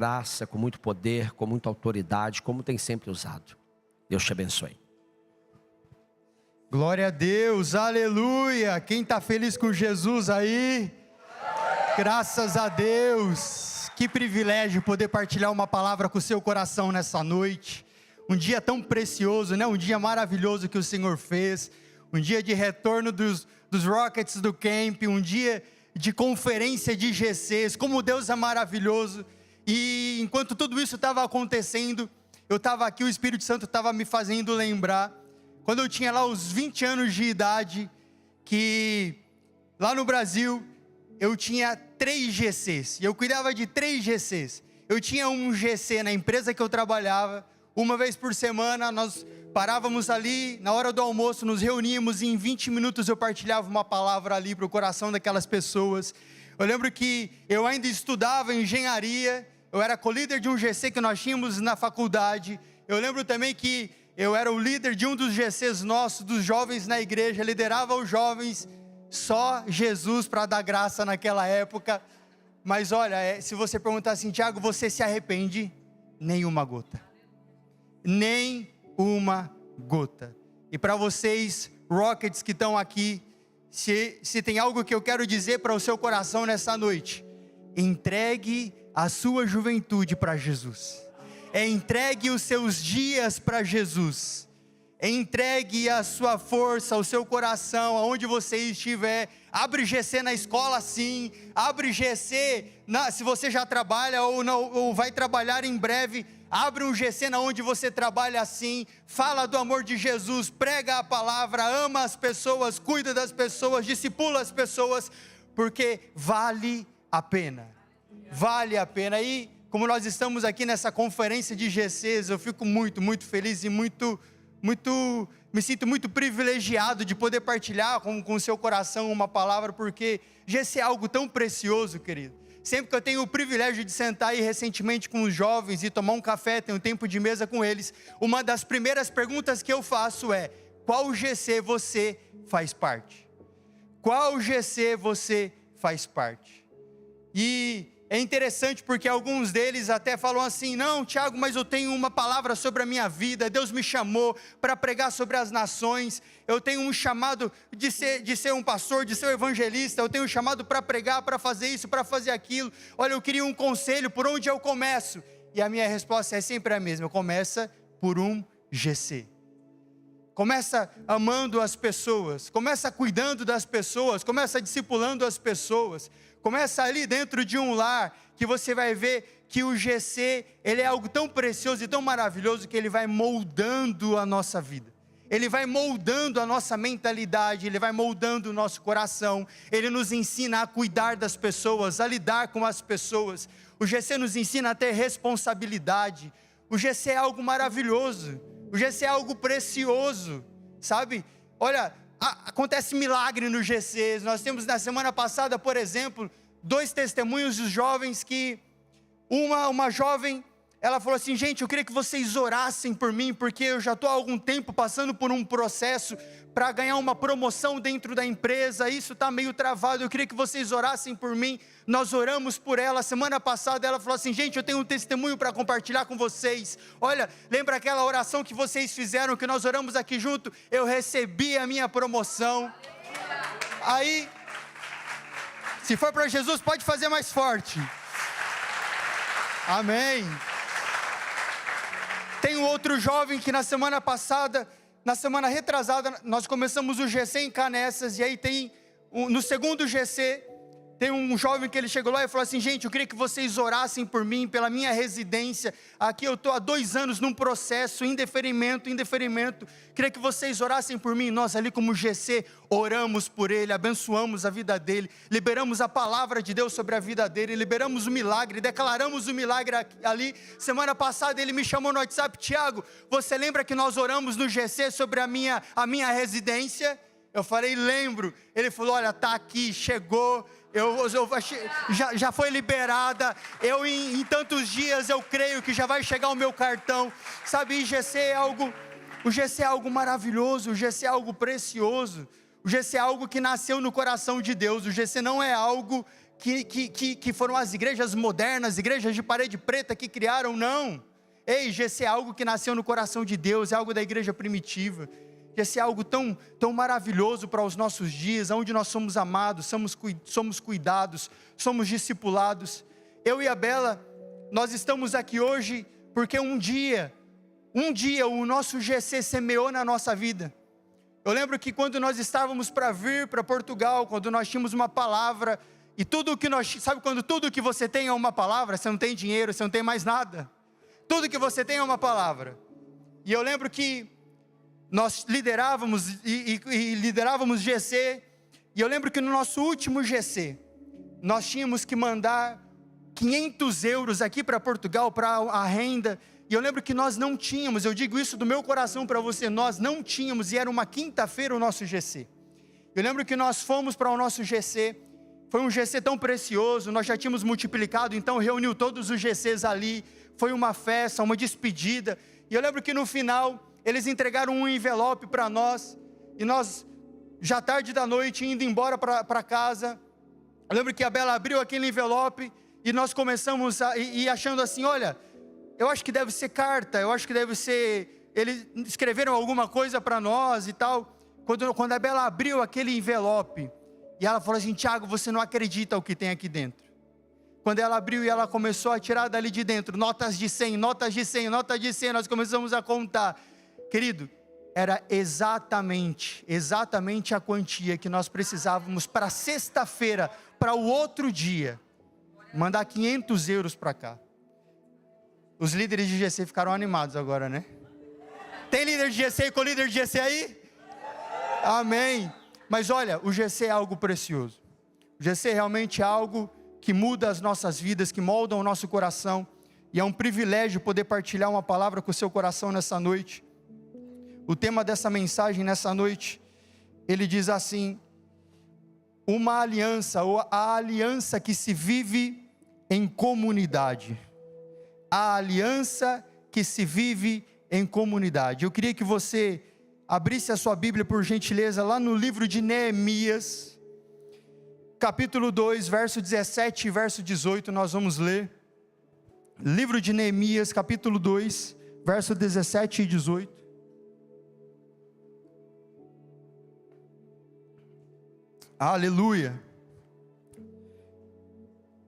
graça, com muito poder, com muita autoridade, como tem sempre usado. Deus te abençoe. Glória a Deus, aleluia. Quem está feliz com Jesus aí? Graças a Deus. Que privilégio poder partilhar uma palavra com o seu coração nessa noite. Um dia tão precioso, né? Um dia maravilhoso que o Senhor fez. Um dia de retorno dos Rockets do Camp. Um dia de conferência de GCs. Como Deus é maravilhoso. E enquanto tudo isso estava acontecendo, eu estava aqui, o Espírito Santo estava me fazendo lembrar, quando eu tinha lá os 20 anos de idade, que lá no Brasil, eu tinha 3 GCs, e eu cuidava de 3 GCs. Eu tinha um GC na empresa que eu trabalhava, uma vez por semana, nós parávamos ali, na hora do almoço, nos reuníamos, e em 20 minutos eu partilhava uma palavra ali para o coração daquelas pessoas. Eu lembro que eu ainda estudava engenharia, eu era co-líder de um GC que nós tínhamos na faculdade. Eu lembro também que eu era o líder de um dos GCs nossos, dos jovens na igreja, liderava os jovens, só Jesus para dar graça naquela época. Mas olha, se você perguntar assim, Tiago, você se arrepende? Nem uma gota. Nem uma gota. E para vocês, Rockets que estão aqui, se tem algo que eu quero dizer para o seu coração nessa noite, entregue a sua juventude para Jesus. Entregue os seus dias para Jesus. Entregue a sua força, o seu coração, aonde você estiver. Abre GC na escola sim, abre GC se você já trabalha ou vai trabalhar em breve. Abre um GC na onde você trabalha assim, fala do amor de Jesus, prega a palavra, ama as pessoas, cuida das pessoas, discipula as pessoas, porque vale a pena. Vale a pena. E como nós estamos aqui nessa conferência de GCs, eu fico muito, muito feliz e me sinto muito privilegiado de poder partilhar com o seu coração uma palavra, porque GC é algo tão precioso, querido. Sempre que eu tenho o privilégio de sentar aí recentemente com os jovens e tomar um café, ter um tempo de mesa com eles, uma das primeiras perguntas que eu faço é: qual GC você faz parte? Qual GC você faz parte? E é interessante porque alguns deles até falam assim: não, Tiago, mas eu tenho uma palavra sobre a minha vida, Deus me chamou para pregar sobre as nações, eu tenho um chamado de ser um pastor, de ser um evangelista, eu tenho um chamado para pregar, para fazer isso, para fazer aquilo. Olha, eu queria um conselho, por onde eu começo? E a minha resposta é sempre a mesma: começa por um GC. Começa amando as pessoas, começa cuidando das pessoas, começa discipulando as pessoas. Começa ali dentro de um lar, que você vai ver que o GC, ele é algo tão precioso e tão maravilhoso, que ele vai moldando a nossa vida. Ele vai moldando a nossa mentalidade, ele vai moldando o nosso coração. Ele nos ensina a cuidar das pessoas, a lidar com as pessoas. O GC nos ensina a ter responsabilidade. O GC é algo maravilhoso. O GC é algo precioso, sabe? Olha, acontece milagre no GC. Nós temos na semana passada, por exemplo, 2 testemunhos de jovens que uma jovem, ela falou assim: gente, eu queria que vocês orassem por mim, porque eu já estou há algum tempo passando por um processo para ganhar uma promoção dentro da empresa, isso está meio travado, eu queria que vocês orassem por mim. Nós oramos por ela. Semana passada ela falou assim: gente, eu tenho um testemunho para compartilhar com vocês. Olha, lembra aquela oração que vocês fizeram, que nós oramos aqui junto? Eu recebi a minha promoção. Aí, se for para Jesus, pode fazer mais forte. Amém. Tem um outro jovem que na semana passada, na semana retrasada, nós começamos o GC em Canessas, e aí no segundo GC, tem um jovem que ele chegou lá e falou assim: gente, eu queria que vocês orassem por mim, pela minha residência, aqui eu estou há 2 anos num processo, indeferimento, queria que vocês orassem por mim. Nós ali como GC, oramos por ele, abençoamos a vida dele, liberamos a palavra de Deus sobre a vida dele, liberamos o milagre, declaramos o milagre ali. Semana passada ele me chamou no WhatsApp: Tiago, você lembra que nós oramos no GC sobre a minha residência? Eu falei: lembro. Ele falou: olha, está aqui, chegou, já foi liberada, em tantos dias eu creio que já vai chegar o meu cartão. Sabe, o GC é algo maravilhoso, o GC é algo precioso, o GC é algo que nasceu no coração de Deus. O GC não é algo que foram as igrejas modernas, igrejas de parede preta que criaram, não. Ei, GC é algo que nasceu no coração de Deus, é algo da igreja primitiva. GC é algo tão maravilhoso para os nossos dias, onde nós somos amados, somos cuidados, somos discipulados. Eu e a Bela, nós estamos aqui hoje porque um dia o nosso GC semeou na nossa vida. Eu lembro que quando nós estávamos para vir para Portugal, quando nós tínhamos uma palavra, e tudo o que nós, sabe quando tudo que você tem é uma palavra, você não tem dinheiro, você não tem mais nada, tudo que você tem é uma palavra. E eu lembro que nós liderávamos e liderávamos GC, e eu lembro que no nosso último GC, nós tínhamos que mandar 500 euros aqui para Portugal, para a renda, e eu lembro que nós não tínhamos, eu digo isso do meu coração para você, nós não tínhamos, e era uma quinta-feira o nosso GC. Eu lembro que nós fomos para o nosso GC, foi um GC tão precioso, nós já tínhamos multiplicado, então reuniu todos os GCs ali, foi uma festa, uma despedida, e eu lembro que no final, eles entregaram um envelope para nós, e nós, já tarde da noite, indo embora para casa, eu lembro que a Bela abriu aquele envelope, e nós começamos a ir achando assim, olha, eu acho que deve ser carta, eu acho que deve ser, eles escreveram alguma coisa para nós e tal. Quando a Bela abriu aquele envelope, e ela falou assim, Tiago, você não acredita o que tem aqui dentro. Quando ela abriu e ela começou a tirar dali de dentro, notas de 100, notas de 100, notas de 100, nós começamos a contar. Querido, era exatamente a quantia que nós precisávamos para sexta-feira, para o outro dia, mandar 500 euros para cá. Os líderes de GC ficaram animados agora, né? Tem líder de GC com líder de GC aí? Amém. Mas olha, o GC é algo precioso. O GC realmente é algo que muda as nossas vidas, que molda o nosso coração. E é um privilégio poder partilhar uma palavra com o seu coração nessa noite. O tema dessa mensagem nessa noite, ele diz assim, uma aliança, ou a aliança que se vive em comunidade. A aliança que se vive em comunidade. Eu queria que você abrisse a sua Bíblia, por gentileza, lá no livro de Neemias, capítulo 2, verso 17 e verso 18, nós vamos ler. Livro de Neemias, capítulo 2, verso 17 e 18. Aleluia.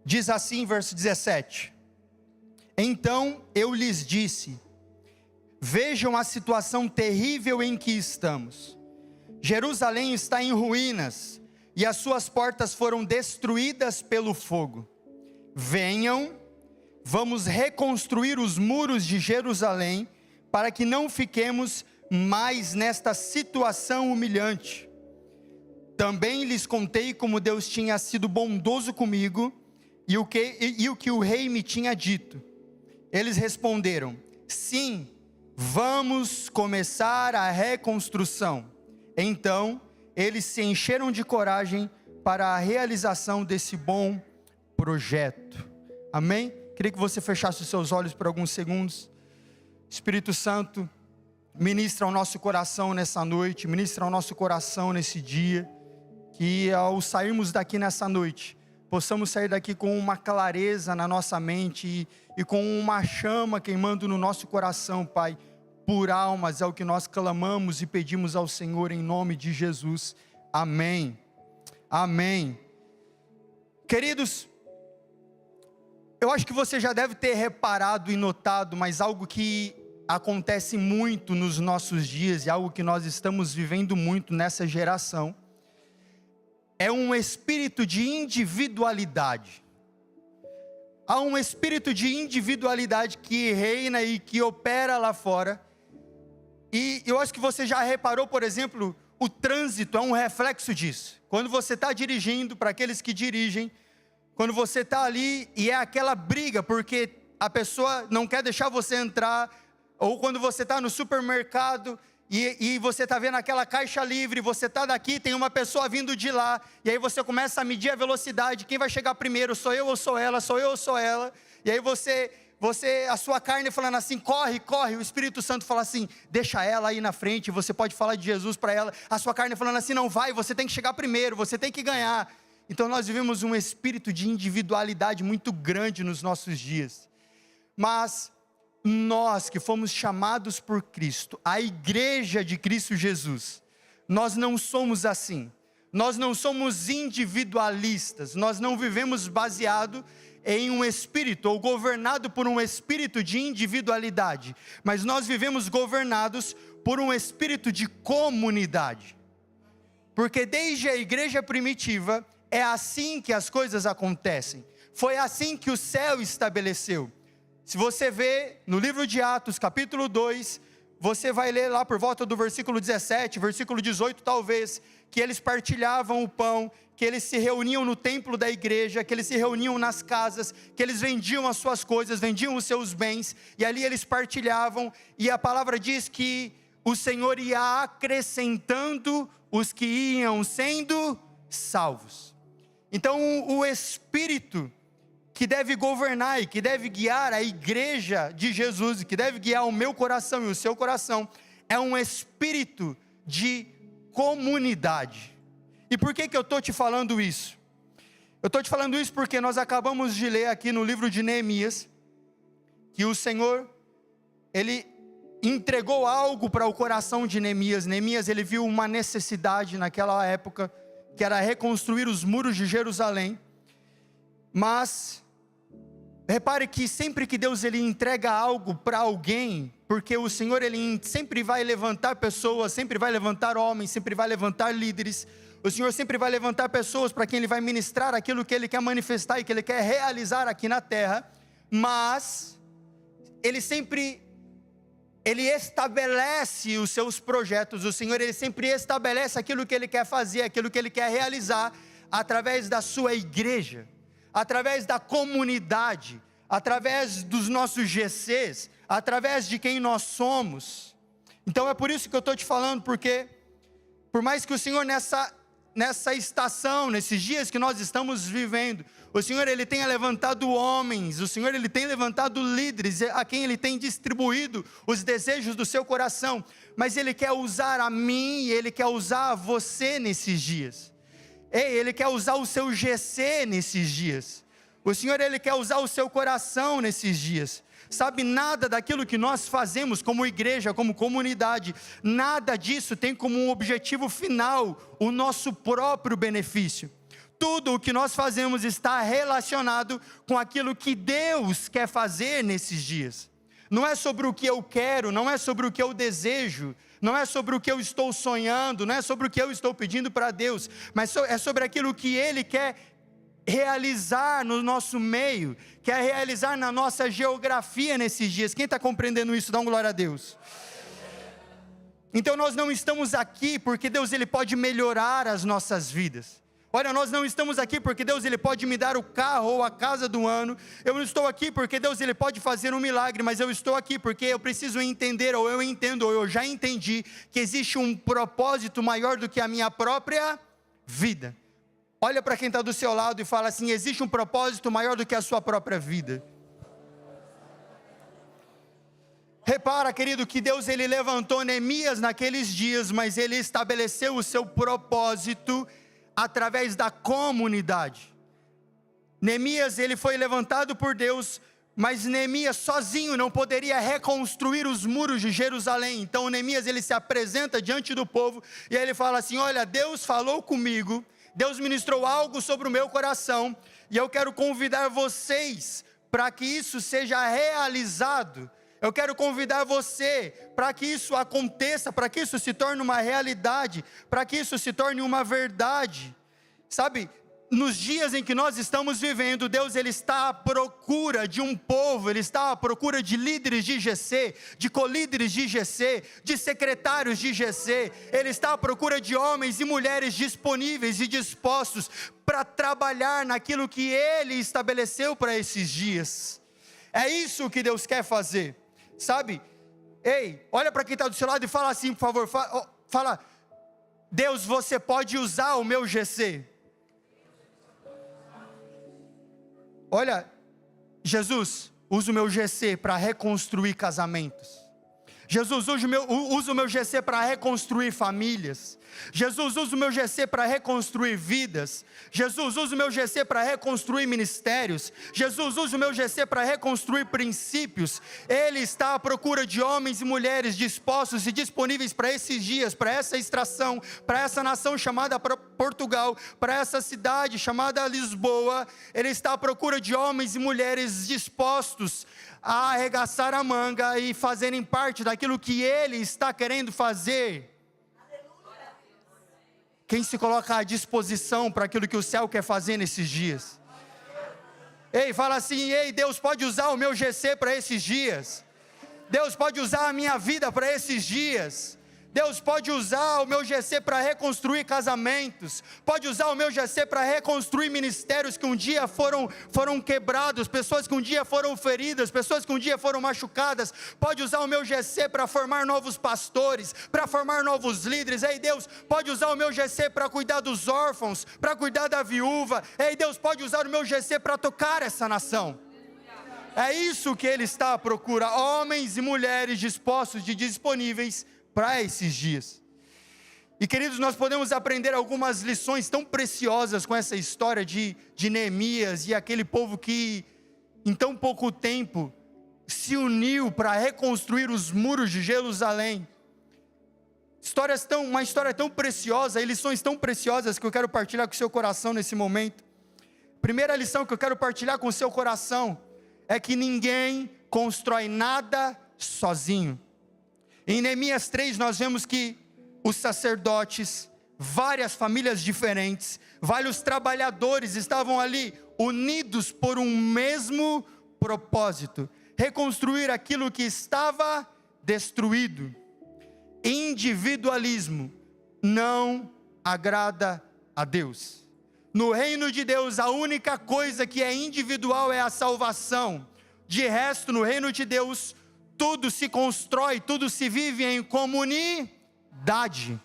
Diz assim, verso 17. Então eu lhes disse, vejam a situação terrível em que estamos. Jerusalém está em ruínas, e as suas portas foram destruídas pelo fogo. Venham, vamos reconstruir os muros de Jerusalém, para que não fiquemos mais nesta situação humilhante. Também lhes contei como Deus tinha sido bondoso comigo, e o que o rei me tinha dito. Eles responderam, sim, vamos começar a reconstrução. Então, eles se encheram de coragem para a realização desse bom projeto. Amém? Queria que você fechasse os seus olhos por alguns segundos. Espírito Santo, ministra ao nosso coração nessa noite, ministra ao nosso coração nesse dia, que ao sairmos daqui nessa noite, possamos sair daqui com uma clareza na nossa mente e com uma chama queimando no nosso coração, Pai, por almas, é o que nós clamamos e pedimos ao Senhor em nome de Jesus, amém, amém. Queridos, eu acho que você já deve ter reparado e notado, mas algo que acontece muito nos nossos dias, e algo que nós estamos vivendo muito nessa geração, é um espírito de individualidade. Há um espírito de individualidade que reina e que opera lá fora. E eu acho que você já reparou, por exemplo, o trânsito é um reflexo disso. Quando você está dirigindo, para aqueles que dirigem, quando você está ali e é aquela briga, porque a pessoa não quer deixar você entrar, ou quando você está no supermercado, e você está vendo aquela caixa livre, você está daqui, tem uma pessoa vindo de lá, e aí você começa a medir a velocidade, quem vai chegar primeiro, sou eu ou sou ela, sou eu ou sou ela, e aí a sua carne falando assim, corre, corre, o Espírito Santo fala assim, deixa ela aí na frente, você pode falar de Jesus para ela, a sua carne falando assim, não vai, você tem que chegar primeiro, você tem que ganhar. Então nós vivemos um espírito de individualidade muito grande nos nossos dias. Mas nós que fomos chamados por Cristo, a igreja de Cristo Jesus, nós não somos assim. Nós não somos individualistas, nós não vivemos baseado em um espírito, ou governado por um espírito de individualidade, mas nós vivemos governados por um espírito de comunidade, porque desde a igreja primitiva, é assim que as coisas acontecem, foi assim que o céu estabeleceu. Se você vê no livro de Atos, capítulo 2, você vai ler lá por volta do versículo 17, versículo 18 talvez, que eles partilhavam o pão, que eles se reuniam no templo da igreja, que eles se reuniam nas casas, que eles vendiam as suas coisas, vendiam os seus bens, e ali eles partilhavam, e a palavra diz que o Senhor ia acrescentando os que iam sendo salvos. Então o Espírito que deve governar e que deve guiar a igreja de Jesus, e que deve guiar o meu coração e o seu coração, é um espírito de comunidade. E por que eu estou te falando isso? Eu estou te falando isso porque nós acabamos de ler aqui no livro de Neemias, que o Senhor, Ele entregou algo para o coração de Neemias. Neemias, ele viu uma necessidade naquela época, que era reconstruir os muros de Jerusalém. Mas repare que sempre que Deus ele entrega algo para alguém, porque o Senhor ele sempre vai levantar pessoas, sempre vai levantar homens, sempre vai levantar líderes. O Senhor sempre vai levantar pessoas para quem Ele vai ministrar aquilo que Ele quer manifestar e que Ele quer realizar aqui na terra. Mas Ele sempre estabelece os seus projetos. O Senhor ele sempre estabelece aquilo que Ele quer fazer, aquilo que Ele quer realizar através da sua igreja, através da comunidade, através dos nossos GCs, através de quem nós somos. Então é por isso que eu estou te falando, porque por mais que o Senhor nessa estação, nesses dias que nós estamos vivendo, o Senhor ele tenha levantado homens, o Senhor ele tem levantado líderes, a quem Ele tem distribuído os desejos do seu coração, mas Ele quer usar a mim, e Ele quer usar você nesses dias. Ele quer usar o seu GC nesses dias. O Senhor ele quer usar o seu coração nesses dias. Sabe, nada daquilo que nós fazemos como igreja, como comunidade, nada disso tem como um objetivo final o nosso próprio benefício. Tudo o que nós fazemos está relacionado com aquilo que Deus quer fazer nesses dias. Não é sobre o que eu quero, não é sobre o que eu desejo, não é sobre o que eu estou sonhando, não é sobre o que eu estou pedindo para Deus, mas é sobre aquilo que Ele quer realizar no nosso meio, quer realizar na nossa geografia nesses dias. Quem está compreendendo isso? Dá uma glória a Deus. Então nós não estamos aqui porque Deus ele pode melhorar as nossas vidas. Olha, nós não estamos aqui porque Deus ele pode me dar o carro ou a casa do ano. Eu não estou aqui porque Deus ele pode fazer um milagre, mas eu estou aqui porque eu preciso entender, ou eu entendo, ou eu já entendi, que existe um propósito maior do que a minha própria vida. Olha para quem está do seu lado e fala assim: existe um propósito maior do que a sua própria vida. Repara, querido, que Deus ele levantou Neemias naqueles dias, mas ele estabeleceu o seu propósito através da comunidade. Neemias ele foi levantado por Deus, mas Neemias sozinho não poderia reconstruir os muros de Jerusalém. Então Neemias ele se apresenta diante do povo e aí ele fala assim: olha, Deus falou comigo, Deus ministrou algo sobre o meu coração, e eu quero convidar vocês para que isso seja realizado. Eu quero convidar você para que isso aconteça, para que isso se torne uma realidade, para que isso se torne uma verdade. Sabe, nos dias em que nós estamos vivendo, Deus ele está à procura de um povo, Ele está à procura de líderes de GC, de colíderes de GC, de secretários de GC. Ele está à procura de homens e mulheres disponíveis e dispostos para trabalhar naquilo que Ele estabeleceu para esses dias. É isso que Deus quer fazer. Sabe, ei, olha para quem está do seu lado e fala assim, por favor, fala: Deus, você pode usar o meu GC. Olha, Jesus, usa o meu GC para reconstruir casamentos. Jesus, usa o meu GC para reconstruir famílias. Jesus, usa o meu GC para reconstruir vidas. Jesus, usa o meu GC para reconstruir ministérios. Jesus, usa o meu GC para reconstruir princípios. Ele está à procura de homens e mulheres dispostos e disponíveis para esses dias, para essa extração, para essa nação chamada Portugal, para essa cidade chamada Lisboa. Ele está à procura de homens e mulheres dispostos a arregaçar a manga e fazerem parte daquilo que Ele está querendo fazer. Quem se coloca à disposição para aquilo que o céu quer fazer nesses dias? Ei, fala assim: ei, Deus pode usar o meu GC para esses dias. Deus pode usar a minha vida para esses dias. Deus pode usar o meu GC para reconstruir casamentos, pode usar o meu GC para reconstruir ministérios que um dia foram quebrados, pessoas que um dia foram feridas, pessoas que um dia foram machucadas. Pode usar o meu GC para formar novos pastores, para formar novos líderes. Ei, Deus pode usar o meu GC para cuidar dos órfãos, para cuidar da viúva. Ei, Deus pode usar o meu GC para tocar essa nação. É isso que Ele está à procura, homens e mulheres dispostos e disponíveis para esses dias. E queridos, nós podemos aprender algumas lições tão preciosas com essa história de Neemias e aquele povo que em tão pouco tempo se uniu para reconstruir os muros de Jerusalém. Uma história tão preciosa e lições tão preciosas que eu quero partilhar com o seu coração nesse momento. Primeira lição que eu quero partilhar com o seu coração é que ninguém constrói nada sozinho. Em Neemias 3 nós vemos que os sacerdotes, várias famílias diferentes, vários trabalhadores estavam ali unidos por um mesmo propósito: reconstruir aquilo que estava destruído. Individualismo não agrada a Deus. No reino de Deus, a única coisa que é individual é a salvação. De resto, no reino de Deus, tudo se constrói, tudo se vive em comunidade.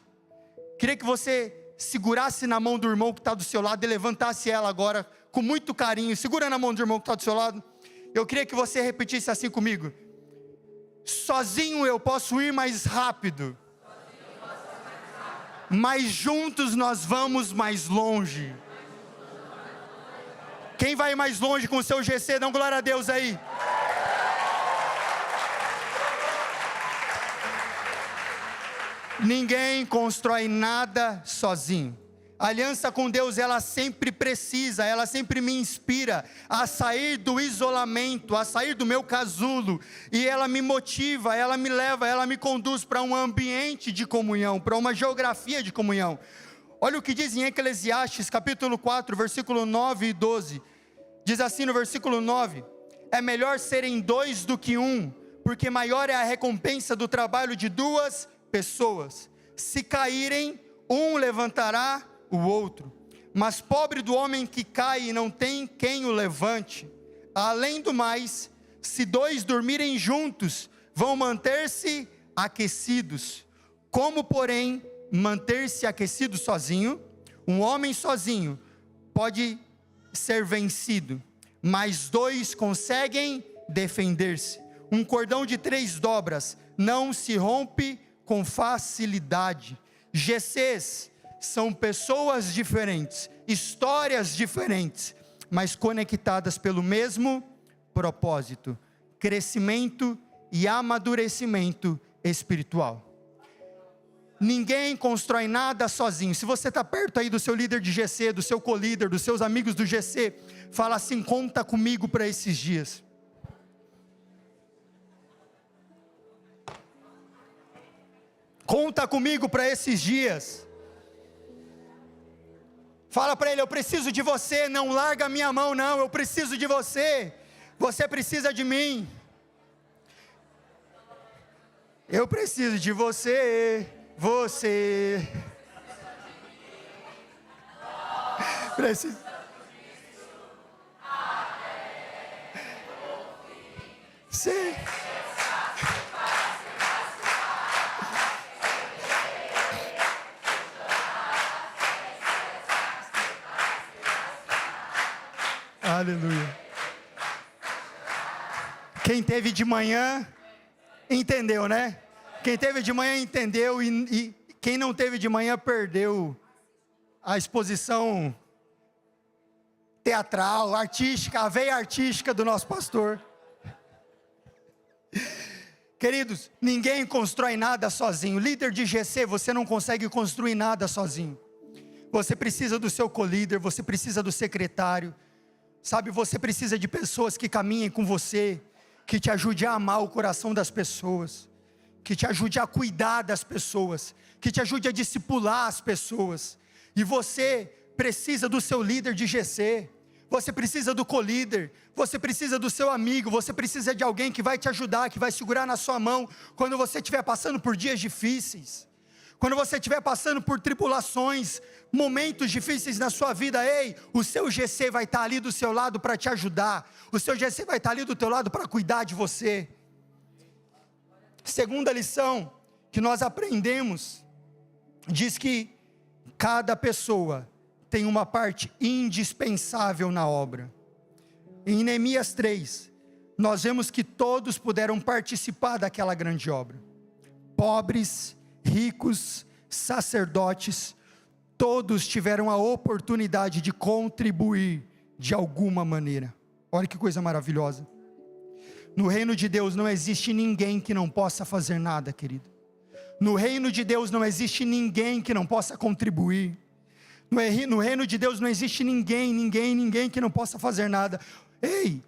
Queria que você segurasse na mão do irmão que está do seu lado e levantasse ela agora com muito carinho. Segura na mão do irmão que está do seu lado. Eu queria que você repetisse assim comigo: sozinho eu posso ir mais rápido, mas juntos nós vamos mais longe. Quem vai mais longe com o seu GC? Dá um glória a Deus aí. Ninguém constrói nada sozinho. A aliança com Deus, ela sempre precisa, ela sempre me inspira a sair do isolamento, a sair do meu casulo, e ela me motiva, ela me leva, ela me conduz para um ambiente de comunhão, para uma geografia de comunhão. Olha o que diz em Eclesiastes capítulo 4, versículo 9 e 12, diz assim no versículo 9: é melhor serem dois do que um, porque maior é a recompensa do trabalho de duas pessoas. Se caírem, um levantará o outro, mas pobre do homem que cai e não tem quem o levante. Além do mais, se dois dormirem juntos, vão manter-se aquecidos. Como, porém, manter-se aquecido sozinho? Um homem sozinho pode ser vencido, mas dois conseguem defender-se. Um cordão de 3 dobras não se rompe com facilidade. GCs são pessoas diferentes, histórias diferentes, mas conectadas pelo mesmo propósito: crescimento e amadurecimento espiritual. Ninguém constrói nada sozinho. Se você está perto aí do seu líder de GC, do seu co-líder, dos seus amigos do GC, fala assim: conta comigo para esses dias. Conta comigo para esses dias. Fala para ele: eu preciso de você, não larga a minha mão não, eu preciso de você, você precisa de mim. Eu preciso de você, você. Preciso. Sim. Aleluia. Quem teve de manhã, entendeu, né? Quem teve de manhã entendeu, e Quem não teve de manhã perdeu a exposição teatral, artística, a veia artística do nosso pastor. Queridos, ninguém constrói nada sozinho. Líder de GC, você não consegue construir nada sozinho. Você precisa do seu co-líder, você precisa do secretário. Sabe, você precisa de pessoas que caminhem com você, que te ajude a amar o coração das pessoas, que te ajude a cuidar das pessoas, que te ajude a discipular as pessoas. E você precisa do seu líder de GC, você precisa do co-líder, você precisa do seu amigo, você precisa de alguém que vai te ajudar, que vai segurar na sua mão, quando você estiver passando por dias difíceis, quando você estiver passando por tribulações, momentos difíceis na sua vida. Ei, o seu GC vai estar ali do seu lado para te ajudar, o seu GC vai estar ali do teu lado para cuidar de você. Segunda lição que nós aprendemos, diz que cada pessoa tem uma parte indispensável na obra. Em Neemias 3, nós vemos que todos puderam participar daquela grande obra. Pobres, ricos, sacerdotes, todos tiveram a oportunidade de contribuir de alguma maneira. Olha que coisa maravilhosa. No reino de Deus não existe ninguém que não possa fazer nada, querido. No reino de Deus não existe ninguém que não possa contribuir. No reino de Deus não existe ninguém que não possa fazer nada. Ei,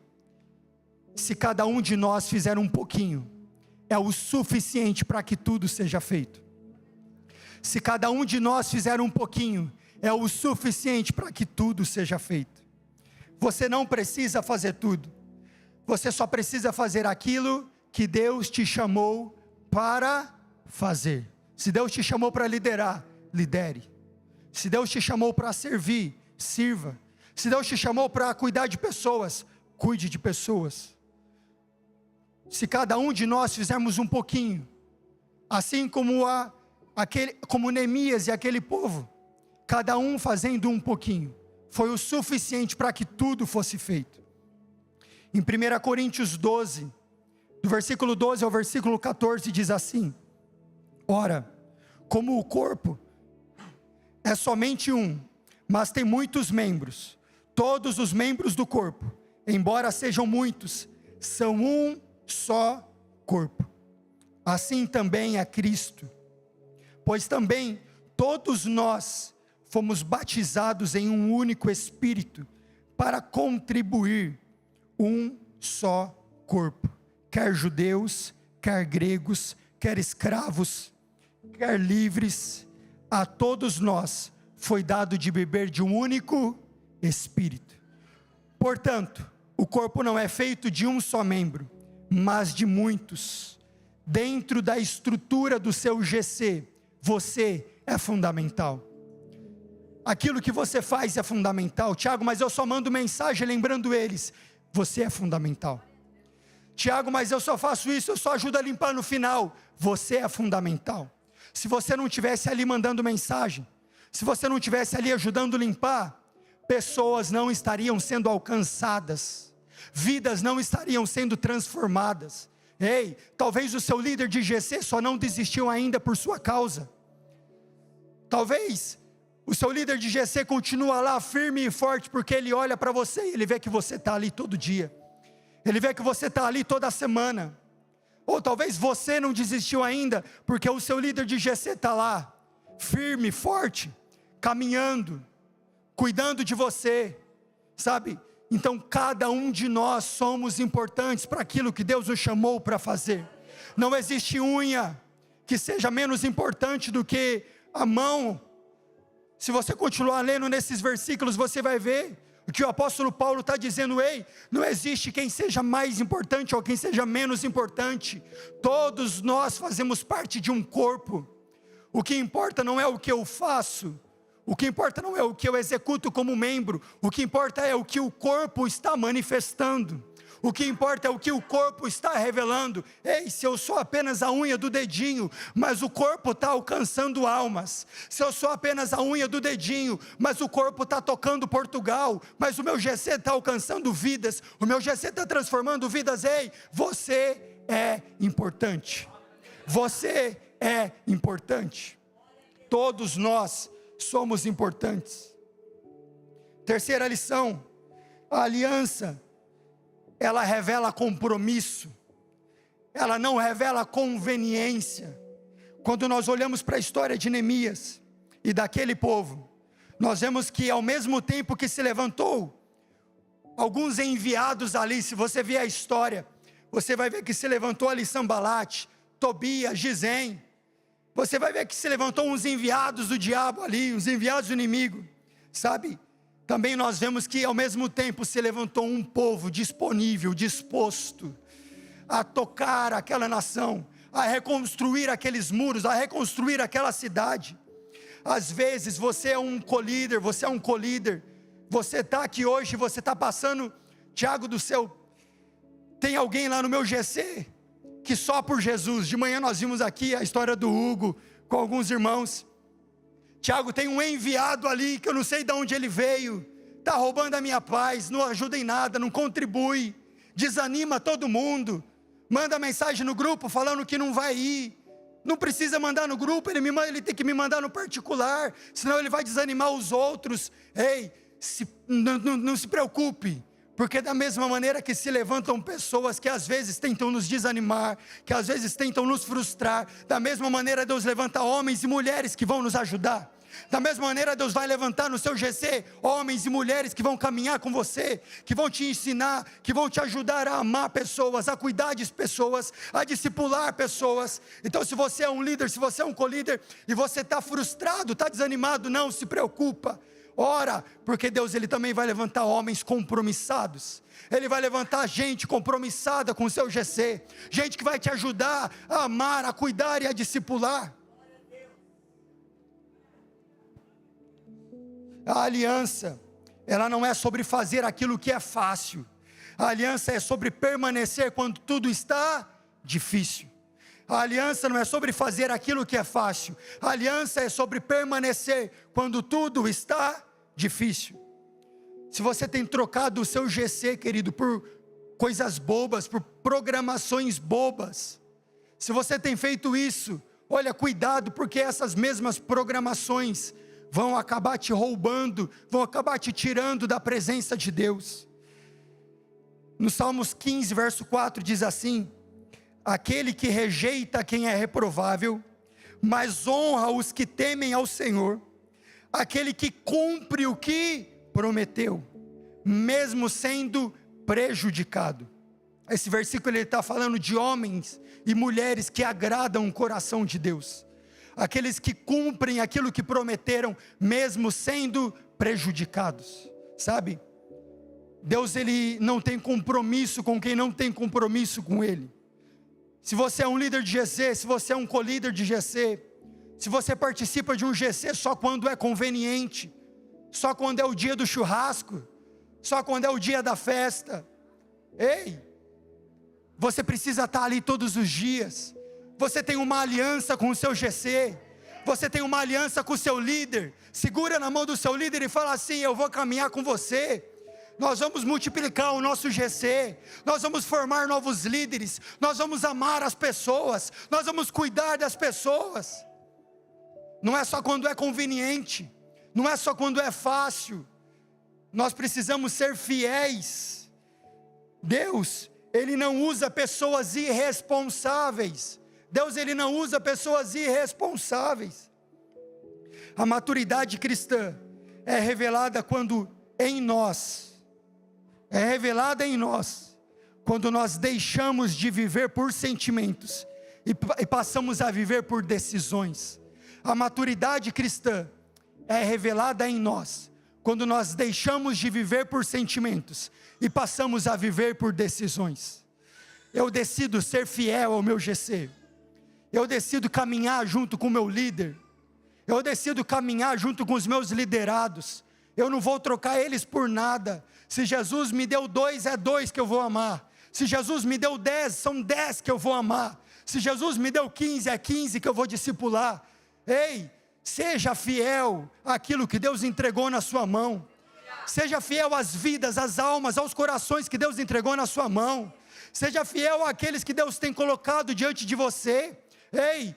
se cada um de nós fizer um pouquinho, é o suficiente para que tudo seja feito. Se cada um de nós fizer um pouquinho, é o suficiente para que tudo seja feito. Você não precisa fazer tudo, você só precisa fazer aquilo que Deus te chamou para fazer. Se Deus te chamou para liderar, lidere. Se Deus te chamou para servir, sirva. Se Deus te chamou para cuidar de pessoas, cuide de pessoas. Se cada um de nós fizermos um pouquinho, assim como como Neemias e aquele povo, cada um fazendo um pouquinho, foi o suficiente para que tudo fosse feito. Em 1 Coríntios 12, do versículo 12 ao versículo 14, diz assim: ora, como o corpo é somente um, mas tem muitos membros, todos os membros do corpo, embora sejam muitos, são um só corpo. Assim também é Cristo, pois também todos nós fomos batizados em um único Espírito, para contribuir um só corpo, quer judeus, quer gregos, quer escravos, quer livres, a todos nós foi dado de beber de um único Espírito. Portanto, o corpo não é feito de um só membro, mas de muitos. Dentro da estrutura do seu GC, você é fundamental. Aquilo que você faz é fundamental. Tiago, mas eu só mando mensagem lembrando eles. Você é fundamental. Tiago, mas eu só faço isso, eu só ajudo a limpar no final. Você é fundamental. Se você não estivesse ali mandando mensagem, se você não estivesse ali ajudando a limpar, pessoas não estariam sendo alcançadas, vidas não estariam sendo transformadas. Ei, talvez o seu líder de GC só não desistiu ainda por sua causa. Talvez o seu líder de GC continua lá firme e forte, porque ele olha para você e ele vê que você está ali todo dia. Ele vê que você está ali toda semana. Ou talvez você não desistiu ainda, porque o seu líder de GC está lá, firme, forte, caminhando, cuidando de você, sabe? Então cada um de nós somos importantes para aquilo que Deus nos chamou para fazer. Não existe unha que seja menos importante do que a mão. Se você continuar lendo nesses versículos, você vai ver o que o apóstolo Paulo está dizendo. Ei, não existe quem seja mais importante ou quem seja menos importante. Todos nós fazemos parte de um corpo. O que importa não é o que eu faço, o que importa não é o que eu executo como membro, o que importa é o que o corpo está manifestando. O que importa é o que o corpo está revelando. Ei, se eu sou apenas a unha do dedinho, mas o corpo está alcançando almas. Se eu sou apenas a unha do dedinho, mas o corpo está tocando Portugal, mas o meu GC está alcançando vidas, o meu GC está transformando vidas. Ei, você é importante. Você é importante. todos nós somos importantes. Terceira lição: a aliança, ela revela compromisso, ela não revela conveniência. Quando nós olhamos para a história de Neemias e daquele povo, nós vemos que ao mesmo tempo que se levantou alguns enviados ali, se você ver a história, você vai ver que se levantou ali Sambalate, Tobias, Gesem. Você vai ver que se levantou uns enviados do diabo ali, uns enviados do inimigo, sabe? Também nós vemos que ao mesmo tempo se levantou um povo disponível, disposto a tocar aquela nação, a reconstruir aqueles muros, a reconstruir aquela cidade. Às vezes você é um co-líder, você é um co-líder, você está aqui hoje, você está passando, Tiago do céu, tem alguém lá no meu GC, que só por Jesus, de manhã nós vimos aqui a história do Hugo, com alguns irmãos, Tiago, tem um enviado ali, que eu não sei de onde ele veio, está roubando a minha paz, não ajuda em nada, não contribui, desanima todo mundo, manda mensagem no grupo falando que não vai ir, não precisa mandar no grupo, ele tem que me mandar no particular, senão ele vai desanimar os outros. Ei, não se preocupe, porque da mesma maneira que se levantam pessoas que às vezes tentam nos desanimar, que às vezes tentam nos frustrar, da mesma maneira Deus levanta homens e mulheres que vão nos ajudar. Da mesma maneira Deus vai levantar no seu GC homens e mulheres que vão caminhar com você, que vão te ensinar, que vão te ajudar a amar pessoas, a cuidar de pessoas, a discipular pessoas. Então se você é um líder, se você é um co-líder e você está frustrado, está desanimado, não se preocupa, ora, porque Deus ele também vai levantar homens compromissados. Ele vai levantar gente compromissada com o seu GC, gente que vai te ajudar a amar, a cuidar e a discipular. A aliança, ela não é sobre fazer aquilo que é fácil. A aliança é sobre permanecer quando tudo está difícil. A aliança não é sobre fazer aquilo que é fácil. A aliança é sobre permanecer quando tudo está difícil. Se você tem trocado o seu GC, querido, por coisas bobas, por programações bobas, se você tem feito isso, olha, cuidado, porque essas mesmas programações vão acabar te roubando, vão acabar te tirando da presença de Deus. No Salmos 15, verso 4 diz assim: aquele que rejeita quem é reprovável, mas honra os que temem ao Senhor, aquele que cumpre o que prometeu, mesmo sendo prejudicado. Esse versículo ele está falando de homens e mulheres que agradam o coração de Deus, aqueles que cumprem aquilo que prometeram, mesmo sendo prejudicados, sabe? Deus ele não tem compromisso com quem não tem compromisso com Ele. Se você é um líder de GC, se você é um co-líder de GC, se você participa de um GC só quando é conveniente, só quando é o dia do churrasco, só quando é o dia da festa, ei, você precisa estar ali todos os dias. Você tem uma aliança com o seu GC, você tem uma aliança com o seu líder. Segura na mão do seu líder e fala assim: eu vou caminhar com você, nós vamos multiplicar o nosso GC, nós vamos formar novos líderes, nós vamos amar as pessoas, nós vamos cuidar das pessoas. Não é só quando é conveniente, não é só quando é fácil, nós precisamos ser fiéis. Deus, Ele não usa pessoas irresponsáveis. Deus ele não usa pessoas irresponsáveis. A maturidade cristã é revelada quando em nós, quando nós deixamos de viver por sentimentos e passamos a viver por decisões. A maturidade cristã é revelada em nós quando nós deixamos de viver por sentimentos e passamos a viver por decisões. Eu decido ser fiel ao meu GC. Eu decido caminhar junto com o meu líder. Eu decido caminhar junto com os meus liderados. Eu não vou trocar eles por nada. Se Jesus me deu 2, é 2 que eu vou amar. Se Jesus me deu 10, são 10 que eu vou amar. Se Jesus me deu 15, é 15 que eu vou discipular. Ei, seja fiel àquilo que Deus entregou na sua mão. Seja fiel às vidas, às almas, aos corações que Deus entregou na sua mão. Seja fiel àqueles que Deus tem colocado diante de você. Ei,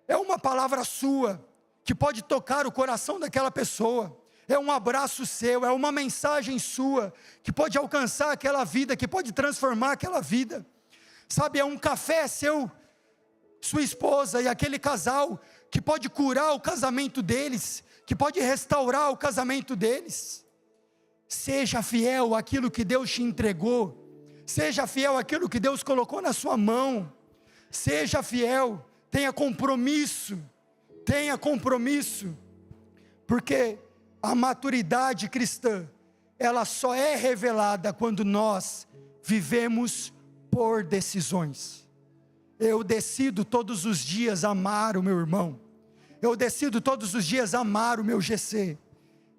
é uma palavra sua, que pode tocar o coração daquela pessoa. É um abraço seu, é uma mensagem sua, que pode alcançar aquela vida, que pode transformar aquela vida. Sabe, é um café seu, sua esposa e aquele casal, que pode curar o casamento deles, que pode restaurar o casamento deles. Seja fiel àquilo que Deus te entregou, seja fiel àquilo que Deus colocou na sua mão, seja fiel, tenha compromisso, porque a maturidade cristã, ela só é revelada quando nós vivemos por decisões. Eu decido todos os dias amar o meu irmão, eu decido todos os dias amar o meu GC,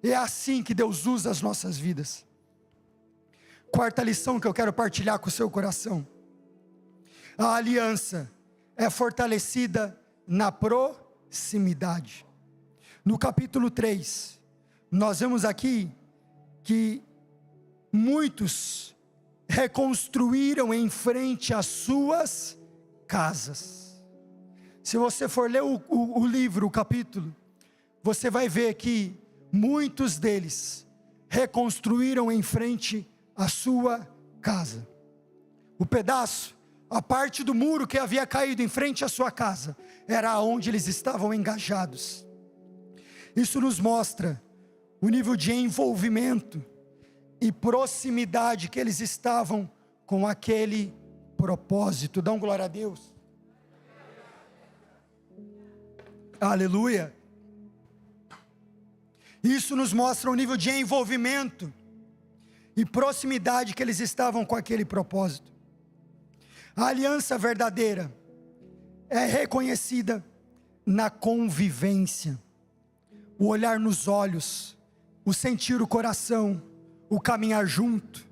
é assim que Deus usa as nossas vidas. Quarta lição que eu quero partilhar com o seu coração: a aliança é fortalecida na proximidade. No capítulo 3, nós vemos aqui que muitos reconstruíram em frente às suas casas. Se você for ler o livro, o capítulo, você vai ver que muitos deles reconstruíram em frente à sua casa. O pedaço, a parte do muro que havia caído em frente à sua casa, era onde eles estavam engajados. Isso nos mostra o nível de envolvimento e proximidade que eles estavam com aquele propósito. Dão glória a Deus. Aleluia. Isso nos mostra o nível de envolvimento e proximidade que eles estavam com aquele propósito. A aliança verdadeira é reconhecida na convivência, o olhar nos olhos, o sentir o coração, o caminhar junto.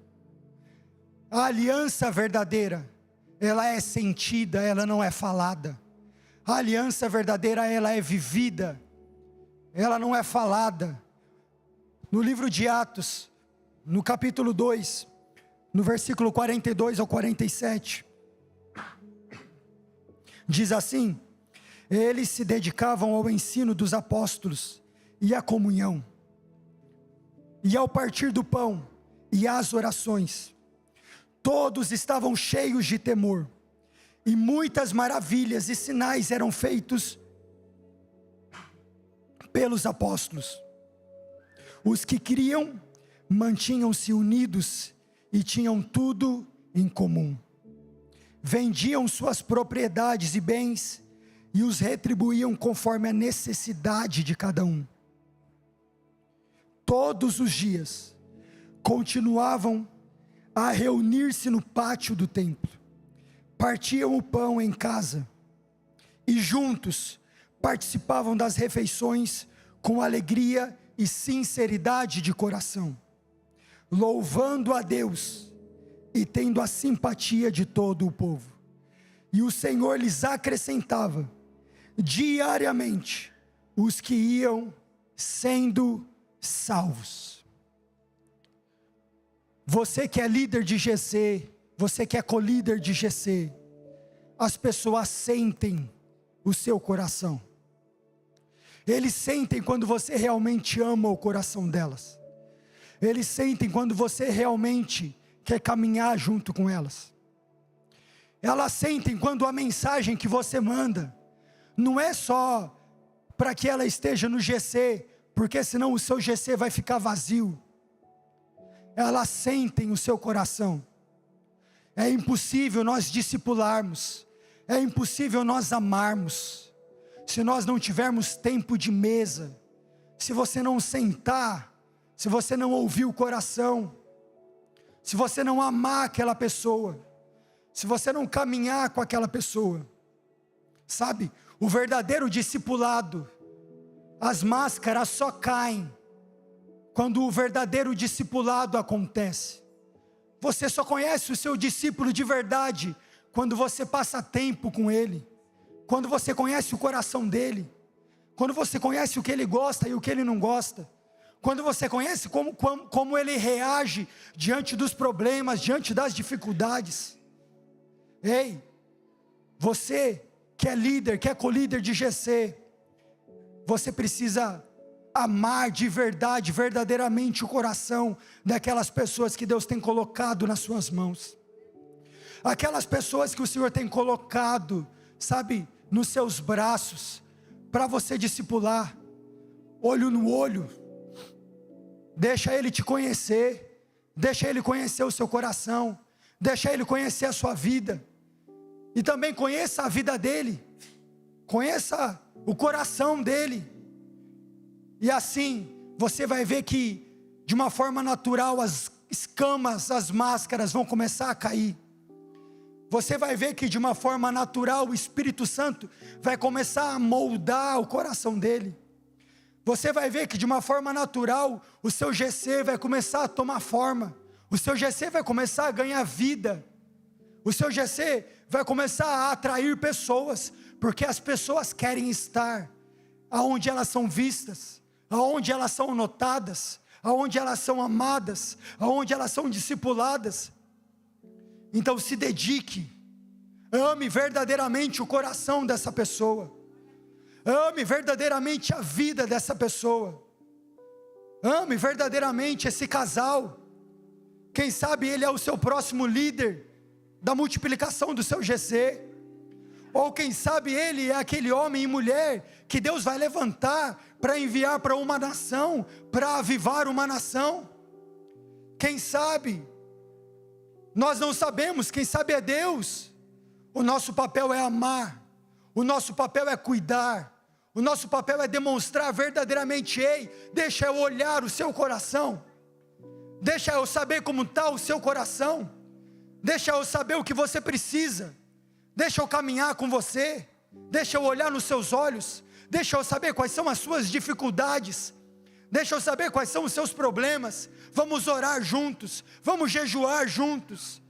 A aliança verdadeira, ela é sentida, ela não é falada. A aliança verdadeira, ela é vivida, ela não é falada. No livro de Atos, no capítulo 2, no versículo 42 ao 47, diz assim: eles se dedicavam ao ensino dos apóstolos e à comunhão, e ao partir do pão e às orações. Todos estavam cheios de temor, e muitas maravilhas e sinais eram feitos pelos apóstolos. Os que criam mantinham-se unidos e tinham tudo em comum. Vendiam suas propriedades e bens e os retribuíam conforme a necessidade de cada um. Todos os dias continuavam a reunir-se no pátio do templo, partiam o pão em casa e juntos participavam das refeições com alegria e sinceridade de coração, louvando a Deus e tendo a simpatia de todo o povo. E o Senhor lhes acrescentava diariamente os que iam sendo salvos. Você que é líder de GC, você que é co-líder de GC, as pessoas sentem o seu coração. Eles sentem quando você realmente ama o coração delas. Eles sentem quando você realmente quer caminhar junto com elas. Elas sentem quando a mensagem que você manda não é só para que ela esteja no GC, porque senão o seu GC vai ficar vazio. Elas sentem o seu coração. É impossível nós discipularmos, é impossível nós amarmos, se nós não tivermos tempo de mesa, se você não sentar, se você não ouvir o coração, se você não amar aquela pessoa, se você não caminhar com aquela pessoa. Sabe, o verdadeiro discipulado, as máscaras só caem quando o verdadeiro discipulado acontece. Você só conhece o seu discípulo de verdade quando você passa tempo com ele, quando você conhece o coração dele, quando você conhece o que ele gosta e o que ele não gosta, quando você conhece como ele reage diante dos problemas, diante das dificuldades. Ei, você que é líder, que é co-líder de GC, você precisa amar de verdade, verdadeiramente o coração daquelas pessoas que Deus tem colocado nas suas mãos. Aquelas pessoas que o Senhor tem colocado, sabe, nos seus braços, para você discipular, olho no olho. Deixa Ele te conhecer, deixa Ele conhecer o seu coração, deixa Ele conhecer a sua vida, e também conheça a vida dEle, conheça o coração dEle, e assim, você vai ver que, de uma forma natural, as escamas, as máscaras vão começar a cair. Você vai ver que de uma forma natural, o Espírito Santo vai começar a moldar o coração dele. Você vai ver que de uma forma natural, o seu GC vai começar a tomar forma. O seu GC vai começar a ganhar vida. O seu GC vai começar a atrair pessoas, porque as pessoas querem estar aonde elas são vistas, aonde elas são notadas, aonde elas são amadas, aonde elas são discipuladas. Então se dedique, ame verdadeiramente o coração dessa pessoa, ame verdadeiramente a vida dessa pessoa, ame verdadeiramente esse casal. Quem sabe ele é o seu próximo líder da multiplicação do seu GC, ou quem sabe ele é aquele homem e mulher que Deus vai levantar para enviar para uma nação, para avivar uma nação. Quem sabe, nós não sabemos, quem sabe é Deus. O nosso papel é amar, o nosso papel é cuidar, o nosso papel é demonstrar verdadeiramente: ei, deixa eu olhar o seu coração, deixa eu saber como está o seu coração, deixa eu saber o que você precisa, deixa eu caminhar com você, deixa eu olhar nos seus olhos, deixa eu saber quais são as suas dificuldades, deixa eu saber quais são os seus problemas. Vamos orar juntos, vamos jejuar juntos,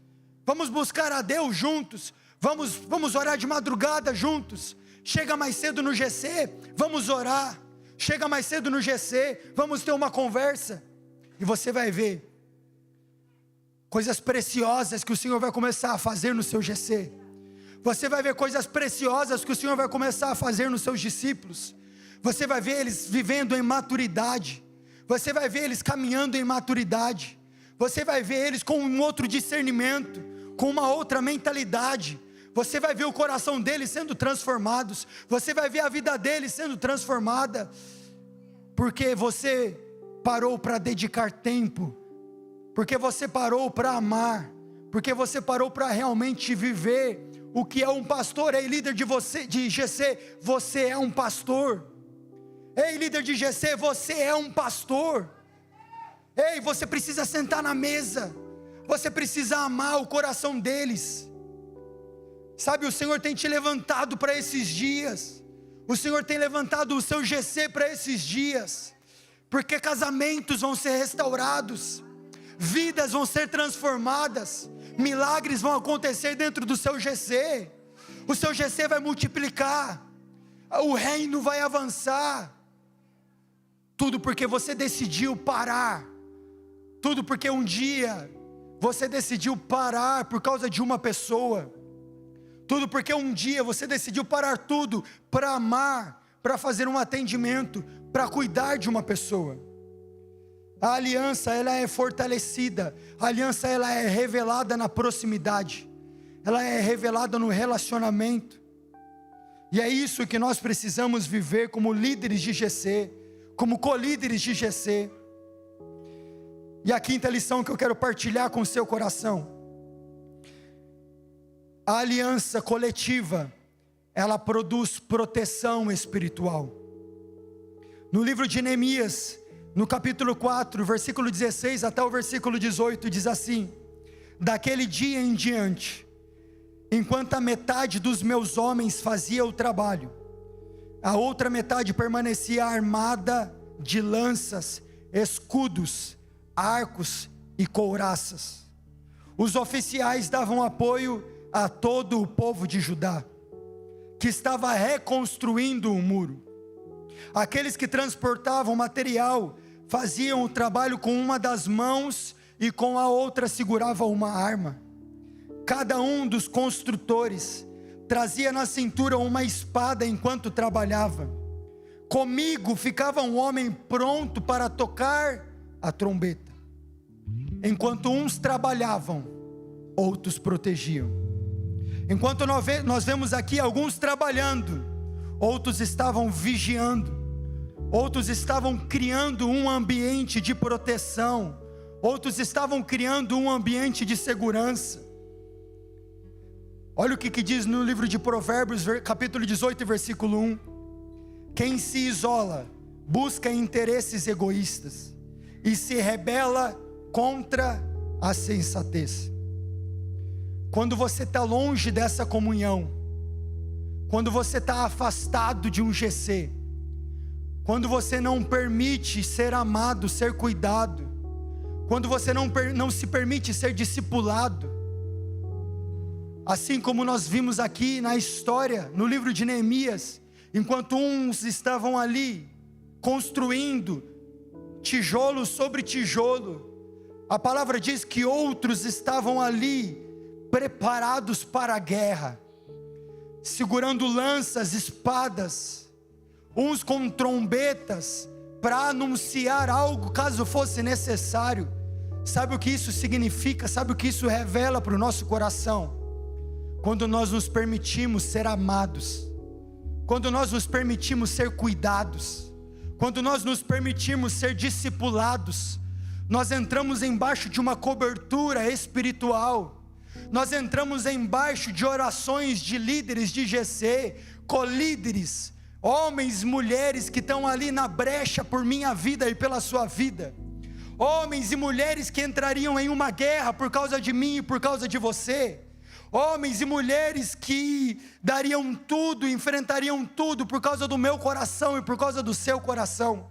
vamos buscar a Deus juntos, vamos orar de madrugada juntos. Chega mais cedo no GC, vamos orar. Chega mais cedo no GC, vamos ter uma conversa, e você vai ver coisas preciosas que o Senhor vai começar a fazer no seu GC. Você vai ver coisas preciosas que o Senhor vai começar a fazer nos seus discípulos. Você vai ver eles vivendo em maturidade, você vai ver eles caminhando em maturidade, você vai ver eles com um outro discernimento, com uma outra mentalidade. Você vai ver o coração deles sendo transformados, você vai ver a vida deles sendo transformada, porque você parou para dedicar tempo, porque você parou para amar, porque você parou para realmente viver o que é um pastor. Ei, líder de GC, você é um pastor. Ei, líder de GC, você é um pastor. Ei, você precisa sentar na mesa, você precisa amar o coração deles. Sabe, o Senhor tem te levantado para esses dias, o Senhor tem levantado o seu GC para esses dias, porque casamentos vão ser restaurados, vidas vão ser transformadas, milagres vão acontecer dentro do seu GC, o seu GC vai multiplicar, o reino vai avançar, tudo porque você decidiu parar, tudo porque um dia você decidiu parar por causa de uma pessoa, tudo porque um dia você decidiu parar tudo para amar, para fazer um atendimento, para cuidar de uma pessoa. A aliança, ela é fortalecida, a aliança, ela é revelada na proximidade, ela é revelada no relacionamento, e é isso que nós precisamos viver como líderes de GC, como colíderes de GC. E a quinta lição que eu quero partilhar com o seu coração: a aliança coletiva, ela produz proteção espiritual. No livro de Neemias, no capítulo 4, versículo 16 até o versículo 18, diz assim: daquele dia em diante, enquanto a metade dos meus homens fazia o trabalho, a outra metade permanecia armada de lanças, escudos, arcos e couraças. Os oficiais davam apoio a todo o povo de Judá, que estava reconstruindo o muro. Aqueles que transportavam material faziam o trabalho com uma das mãos e com a outra seguravam uma arma. Cada um dos construtores trazia na cintura uma espada enquanto trabalhava. Comigo ficava um homem pronto para tocar a trombeta. Enquanto uns trabalhavam, outros protegiam. Enquanto nós vemos aqui alguns trabalhando, outros estavam vigiando, outros estavam criando um ambiente de proteção, outros estavam criando um ambiente de segurança. Olha o que diz no livro de Provérbios, capítulo 18, versículo 1. Quem se isola, busca interesses egoístas e se rebela contra a sensatez. Quando você está longe dessa comunhão, quando você está afastado de um GC, quando você não permite ser amado, ser cuidado, quando você não se permite ser discipulado, assim como nós vimos aqui na história, no livro de Neemias, enquanto uns estavam ali, construindo, tijolo sobre tijolo, a palavra diz que outros estavam ali, preparados para a guerra, segurando lanças, espadas, uns com trombetas, para anunciar algo caso fosse necessário. Sabe o que isso significa? Sabe o que isso revela para o nosso coração? Quando nós nos permitimos ser amados, quando nós nos permitimos ser cuidados, quando nós nos permitimos ser discipulados, nós entramos embaixo de uma cobertura espiritual, nós entramos embaixo de orações de líderes de GC, colíderes, homens, mulheres que estão ali na brecha por minha vida e pela sua vida, homens e mulheres que entrariam em uma guerra por causa de mim e por causa de você, homens e mulheres que dariam tudo, enfrentariam tudo por causa do meu coração e por causa do seu coração.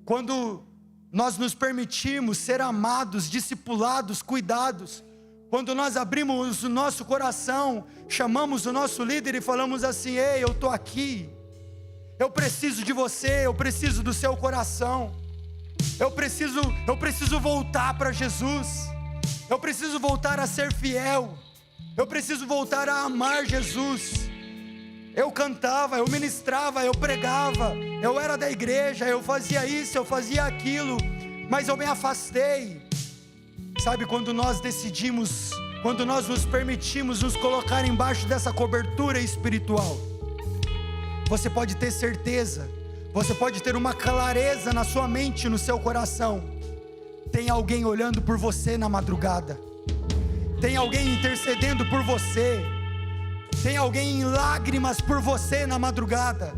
Quando nós nos permitimos ser amados, discipulados, cuidados, quando nós abrimos o nosso coração, chamamos o nosso líder e falamos assim: ei, eu estou aqui, eu preciso de você, eu preciso do seu coração, eu preciso voltar para Jesus, eu preciso voltar a ser fiel, eu preciso voltar a amar Jesus. Eu cantava, eu ministrava, eu pregava, eu era da igreja, eu fazia isso, eu fazia aquilo, mas eu me afastei. Sabe, quando nós decidimos, quando nós nos permitimos nos colocar embaixo dessa cobertura espiritual, você pode ter certeza, você pode ter uma clareza na sua mente, no seu coração. Tem alguém olhando por você na madrugada, tem alguém intercedendo por você, tem alguém em lágrimas por você na madrugada,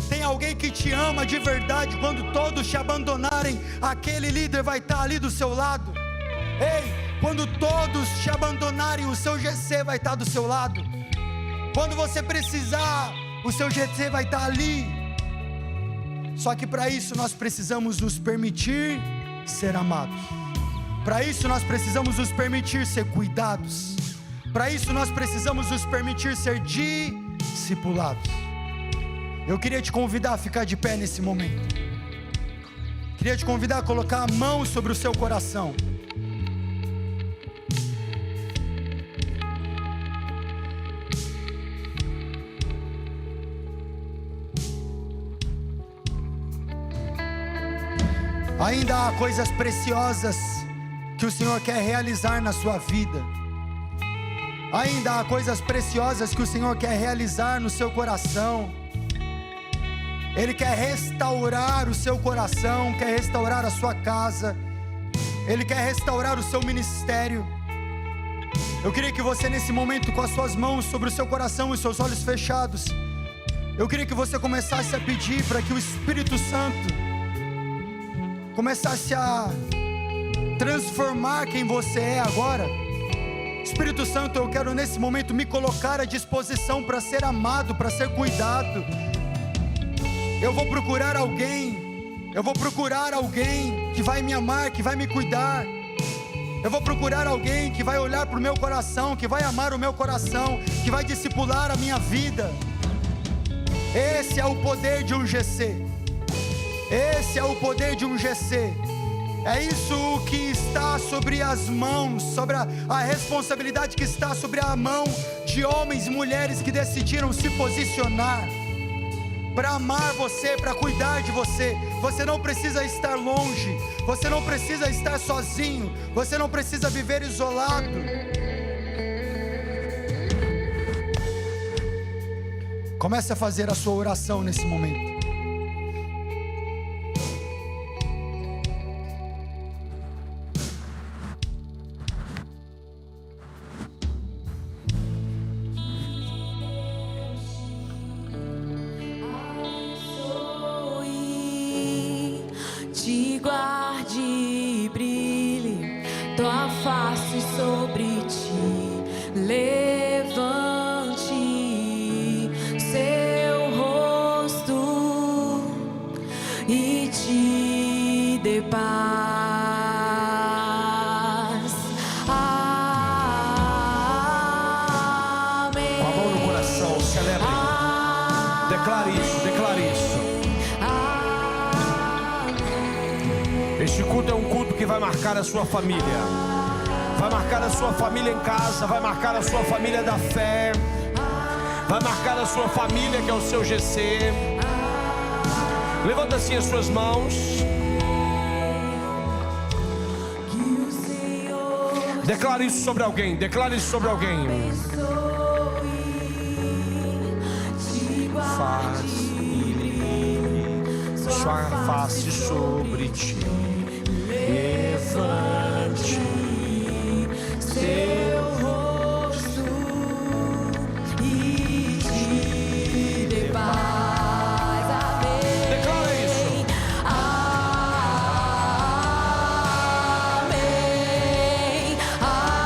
tem alguém que te ama de verdade. Quando todos te abandonarem, aquele líder vai estar ali do seu lado. Ei, quando todos te abandonarem, o seu GC vai estar do seu lado. Quando você precisar, o seu GC vai estar ali. Só que para isso nós precisamos nos permitir ser amados. Para isso nós precisamos nos permitir ser cuidados. Para isso nós precisamos nos permitir ser discipulados. Eu queria te convidar a ficar de pé nesse momento. Queria te convidar a colocar a mão sobre o seu coração. Ainda há coisas preciosas que o Senhor quer realizar na sua vida. Ainda há coisas preciosas que o Senhor quer realizar no seu coração. Ele quer restaurar o seu coração, quer restaurar a sua casa, Ele quer restaurar o seu ministério. Eu queria que você, nesse momento, com as suas mãos sobre o seu coração e seus olhos fechados, eu queria que você começasse a pedir para que o Espírito Santo começasse a transformar quem você é agora. Espírito Santo, eu quero nesse momento me colocar à disposição para ser amado, para ser cuidado. Eu vou procurar alguém que vai me amar, que vai me cuidar. Eu vou procurar alguém que vai olhar para o meu coração, que vai amar o meu coração, que vai discipular a minha vida. Esse é o poder de um GC. Esse é o poder de um GC. É isso que está sobre as mãos, sobre a responsabilidade que está sobre a mão de homens e mulheres que decidiram se posicionar para amar você, para cuidar de você. Você não precisa estar longe, você não precisa estar sozinho, você não precisa viver isolado. Comece a fazer a sua oração nesse momento. Te guarde e brilhe tua face sobre ti, levante seu rosto e te dê paz. Amém. Com a mão no coração, celebre. Declare isso, declare isso. Este culto é um culto que vai marcar a sua família. Vai marcar a sua família em casa. Vai marcar a sua família da fé. Vai marcar a sua família, que é o seu GC. Levanta assim as suas mãos. Declare isso sobre alguém. Declare isso sobre alguém. Faz sua face sobre ti, levante seu rosto E te dê paz. Amém. Declara isso. Amém. Amém.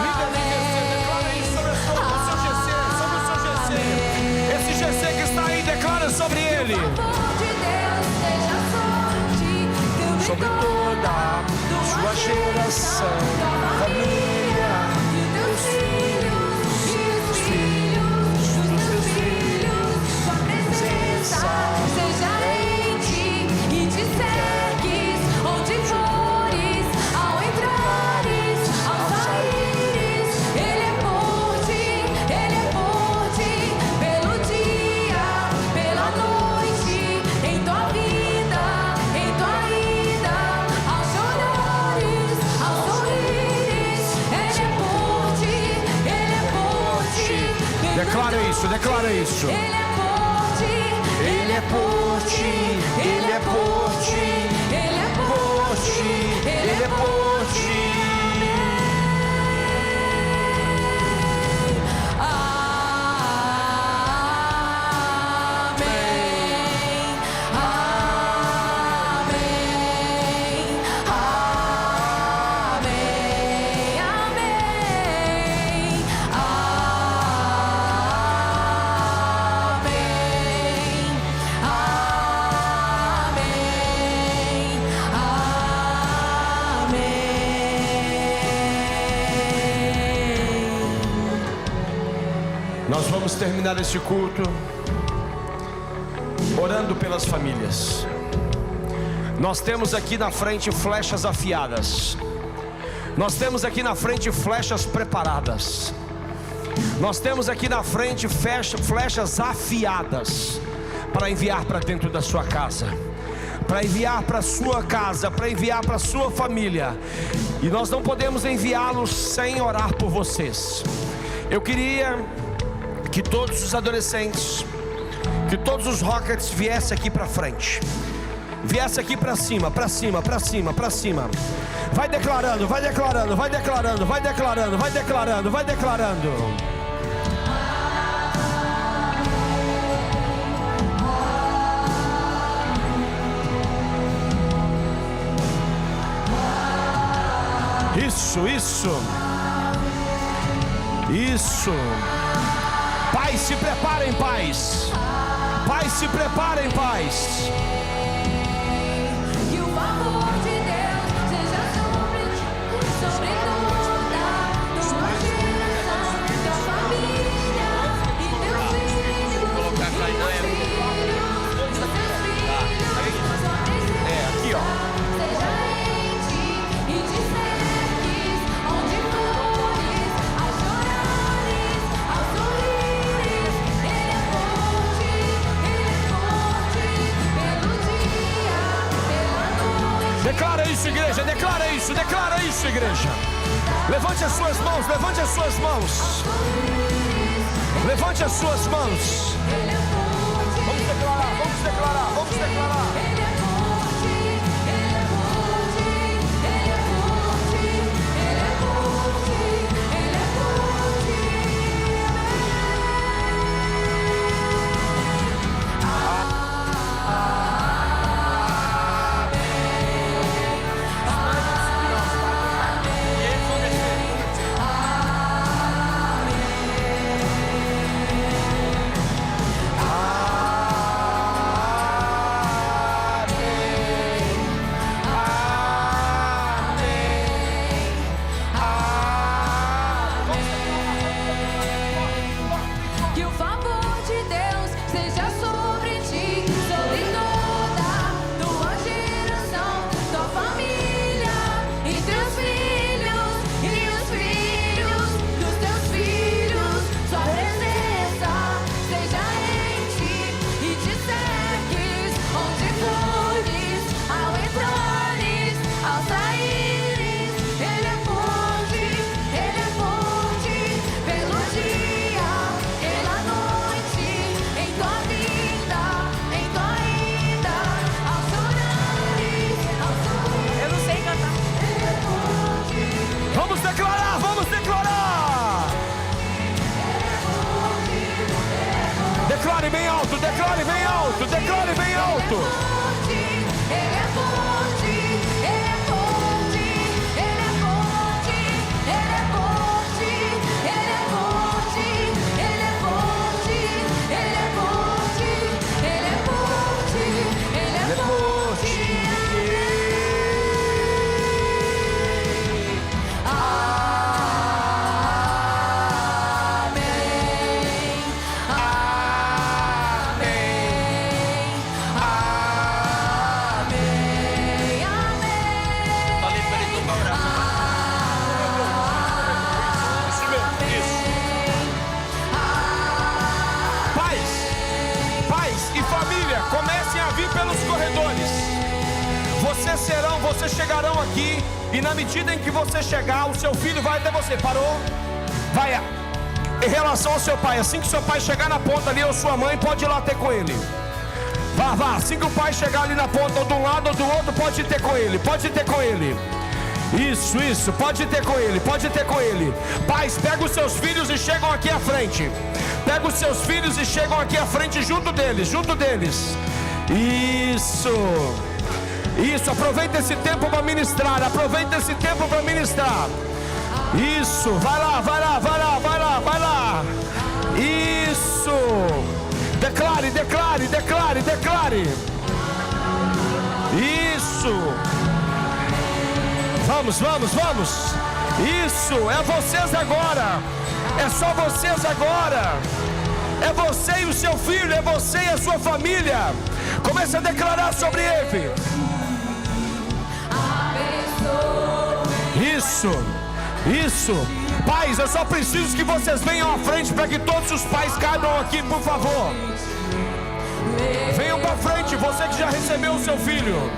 Líder de GC, declara isso sobre o seu GC, sobre o seu GC. Esse GC que está aí, declara sobre ele. Sobre toda a sua geração, família, teus filhos, os filhos dos teus filhos, sua presença seja em ti e te segues onde fores, ao entrares, ao saíres. Ele é por ti, pelo dia, pela noite, em tua vida, em tua ida, aos chorares, aos sorrires. Ele é por ti, declara isso, declara isso. Ele é por ti, Ele é por ti, Ele é por ti, Ele é por ti, Ele é por ti. Amém. Amém. Amém. Amém. Nós vamos terminar este culto orando pelas famílias. Nós temos aqui na frente flechas afiadas. Nós temos aqui na frente flechas preparadas. Nós temos aqui na frente flechas afiadas para enviar para dentro da sua casa, para enviar para a sua casa, para enviar para a sua família. E nós não podemos enviá-los sem orar por vocês. Eu queria que todos os adolescentes, que todos os rockets viessem aqui para frente, viesse aqui para cima, para cima, para cima, para cima. Vai declarando, vai declarando, vai declarando, vai declarando, vai declarando, vai declarando. Isso, isso. Isso. Pais, se preparem, pais. Pais, se preparem, pais. Que o favor de Deus seja sobre toda tua geração, tua família e teus filhos, e os filhos dos teus isso, igreja, declara isso, igreja. Levante as suas mãos, levante as suas mãos. Levante as suas mãos. Vamos declarar, vamos declarar, vamos declarar. Que o favor de Deus seja sobre ti, sobre toda tua geração, tua família e teus filhos e os filhos dos teus filhos. Sua presença seja em ti e te cerques onde fores, ao entrares, ao saíres. Ele é forte pelo dia, pela noite, em tua vida, em tua ida, ao chorares, ao sorrir. Eu não sei cantar. Ele é forte. Vamos declarar, vamos declarar. Declare bem alto, declare bem alto, declare bem alto. Ele é forte, ele é forte, ele é forte, ele é forte, ele é forte, ele é forte, ele é forte, ele é forte, ele é forte. Pais e família, comecem a vir pelos corredores. Vocês chegarão aqui, e na medida em que você chegar, o seu filho vai até você. Parou? Vai. Em relação ao seu pai, assim que seu pai chegar na ponta ali, ou sua mãe, pode ir lá ter com ele. Vá. Assim que o pai chegar ali na ponta, ou de um lado ou do outro, pode ter com ele. Pode ter com ele. Isso, pode ter com ele, pode ter com ele. Pais, pega os seus filhos e chegam aqui à frente. Pega os seus filhos e chegam aqui à frente junto deles. Isso, aproveita esse tempo para ministrar. Isso, vai lá. Isso. Declare. Isso. Vamos. Isso, é vocês agora. É só vocês agora. É você e o seu filho, é você e a sua família. Comece a declarar sobre ele. Isso. Pais, eu só preciso que vocês venham à frente para que todos os pais caibam aqui, por favor. Venham para frente, você que já recebeu o seu filho.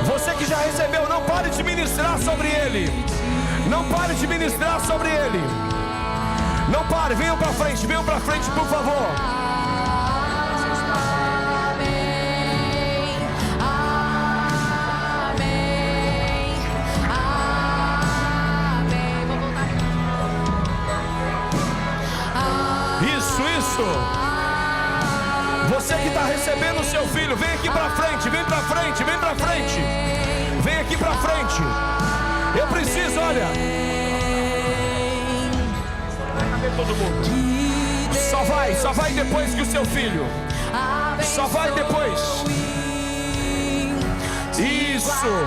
Você que já recebeu, não pare de ministrar sobre ele. Não pare, venham para frente, por favor. Isso. Você que está recebendo o seu filho, vem aqui para frente. Vem aqui para frente. Eu preciso, olha. Cadê todo mundo? Só vai depois que o seu filho. Só vai depois. Isso.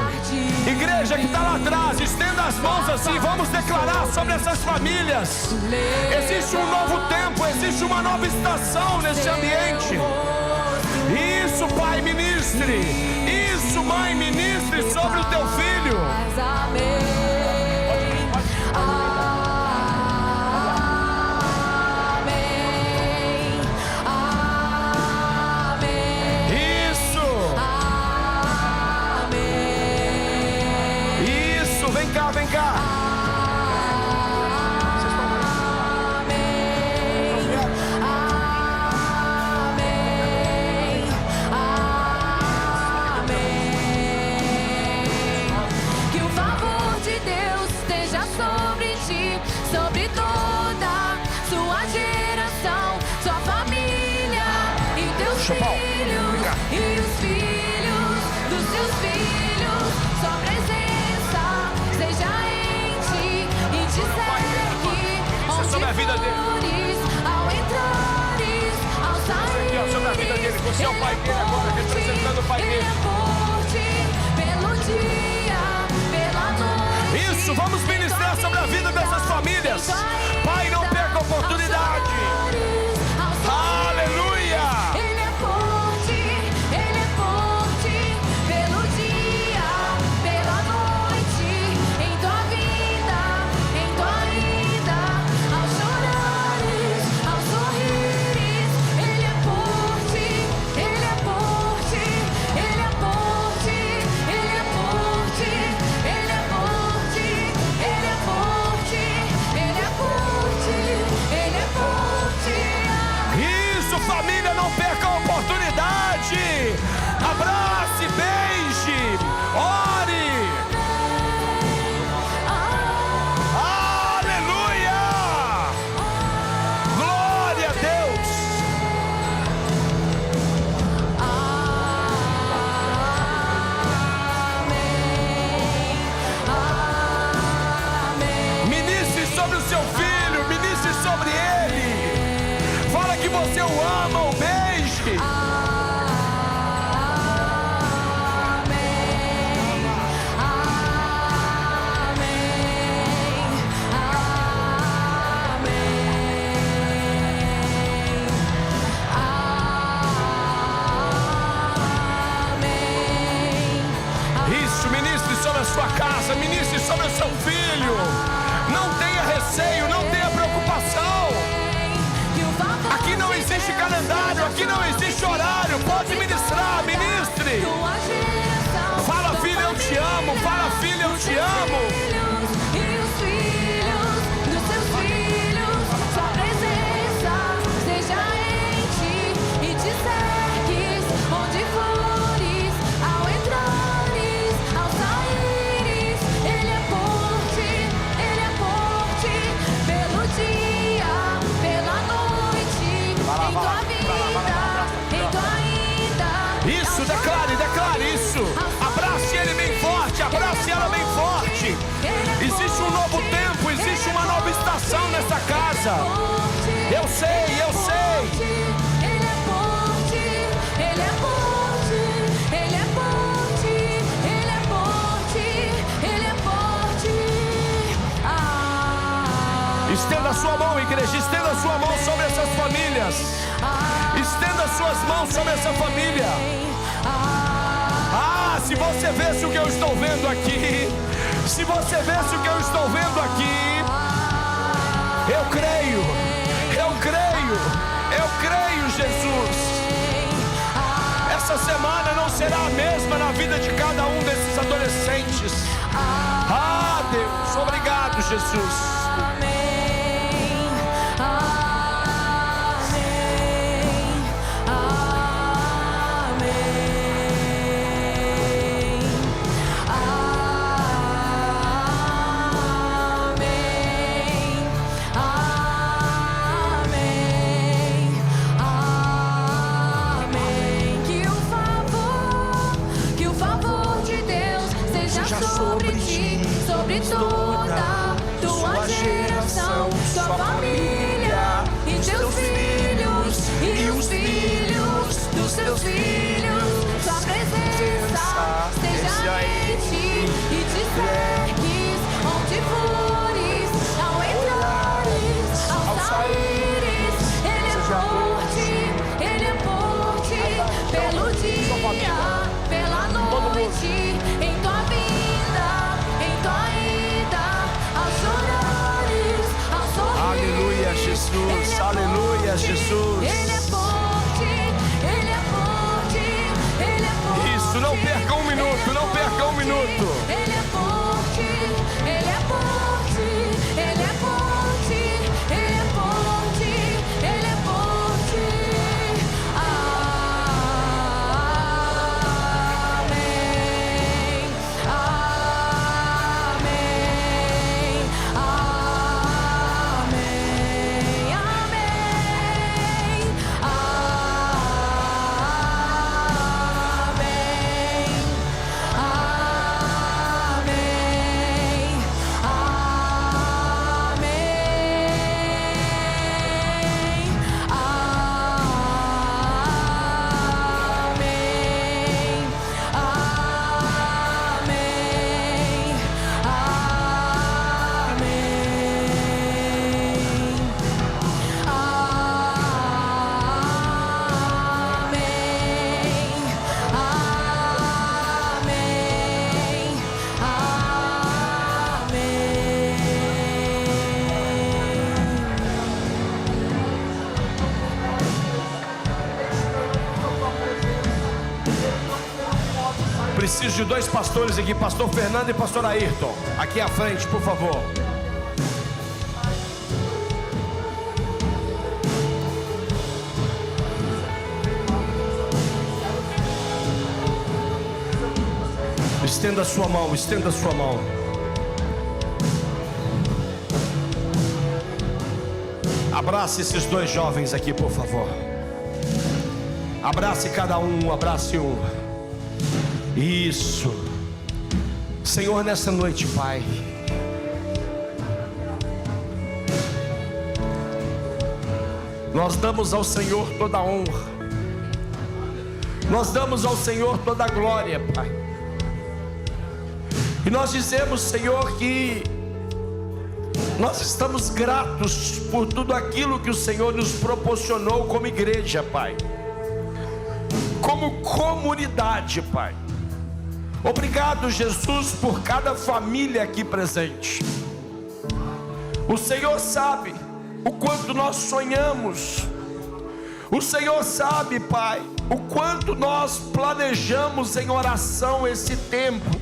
Igreja que está lá atrás, estenda as mãos assim. Vamos declarar sobre essas famílias. Existe um novo tempo, existe uma nova estação nesse ambiente. Isso, pai, ministre. Isso, mãe, ministre sobre o teu filho. Amém. Chapão. E os filhos dos seus filhos, sua presença seja em ti e te segue. Isso é sobre a vida dele. Ao entrares, ao sair. Aqui, ó, sobre a vida dele. Você é o pai dele agora, representando o pai dele. Ele é forte pelo dia, pela noite. Isso, vamos ministrar sobre a vida dessas famílias. Pai, não perca a oportunidade. Aleluia. Ele é forte pelo dia, pela noite, em tua vida, em tua ida, ao chorares, ao sorrires. Ele é forte, ele é forte, ele é forte, ele é forte, ele é forte, ele é forte, ele é forte, ele é forte. Isso, família, não perca a oportunidade. Abrace, beije, ore. Aleluia. Glória a Deus. Ministre sobre o seu filho, ministre sobre ele. Fala que você o ama, o beije. Isso, ministre sobre a sua casa, ministre sobre o seu filho. Não tenha receio, não tenha preocupação. Aqui não existe calendário, aqui não existe horário. Pode ministrar, ministre. Fala, filho, eu te amo. Fala, filho, eu te amo. E os filhos dos seus filhos, sua presença seja em ti e te segues onde fores, ao entrares, ao saíres. Ele é forte pelo dia, pela noite, em tua vida, em tua ida. Isso, declare isso. Abrace ele bem forte, abrace ela bem forte. Existe um novo tempo, existe uma nova estação nessa casa. Eu sei. Ele é forte, ele é forte, ele é forte, ele é forte, ele é forte. Estenda a sua mão, igreja, estenda a sua mão sobre essas famílias. Estenda as suas mãos sobre essa família. Se você vesse o que eu estou vendo aqui, se você vesse o que eu estou vendo aqui, eu creio, Jesus. Essa semana não será a mesma na vida de cada um desses adolescentes. Deus, obrigado, Jesus. Sobre toda tua geração, tua família e teus filhos e os filhos dos teus filhos. Tua presença esteja em ti e te segues onde fores, ao entrares, ao saíres. Ele é forte pelo dia, pela noite, em tua vida, em tua ida, ao chorares, ao sorrir. Aleluia, Jesus, aleluia, Jesus. Ele é forte, ele é forte, ele é forte. Isso, não perca um minuto, não perca um minuto. Ele é forte, ele é forte, ele é forte, ele é forte, ele é forte. Amém, amém, amém, amém, preciso de 2 pastores aqui, pastor Fernando e pastor Ayrton, aqui à frente, por favor. Estenda a sua mão, estenda a sua mão. Abrace esses 2 jovens aqui, por favor. Abrace cada um, abrace um. Isso. Senhor, nessa noite, Pai, nós damos ao Senhor toda a honra, nós damos ao Senhor toda a glória, Pai. E nós dizemos, Senhor, que nós estamos gratos por tudo aquilo que o Senhor nos proporcionou como igreja, Pai, como comunidade, Pai. Obrigado, Jesus, por cada família aqui presente. O Senhor sabe o quanto nós sonhamos. O Senhor sabe, Pai, o quanto nós planejamos em oração esse tempo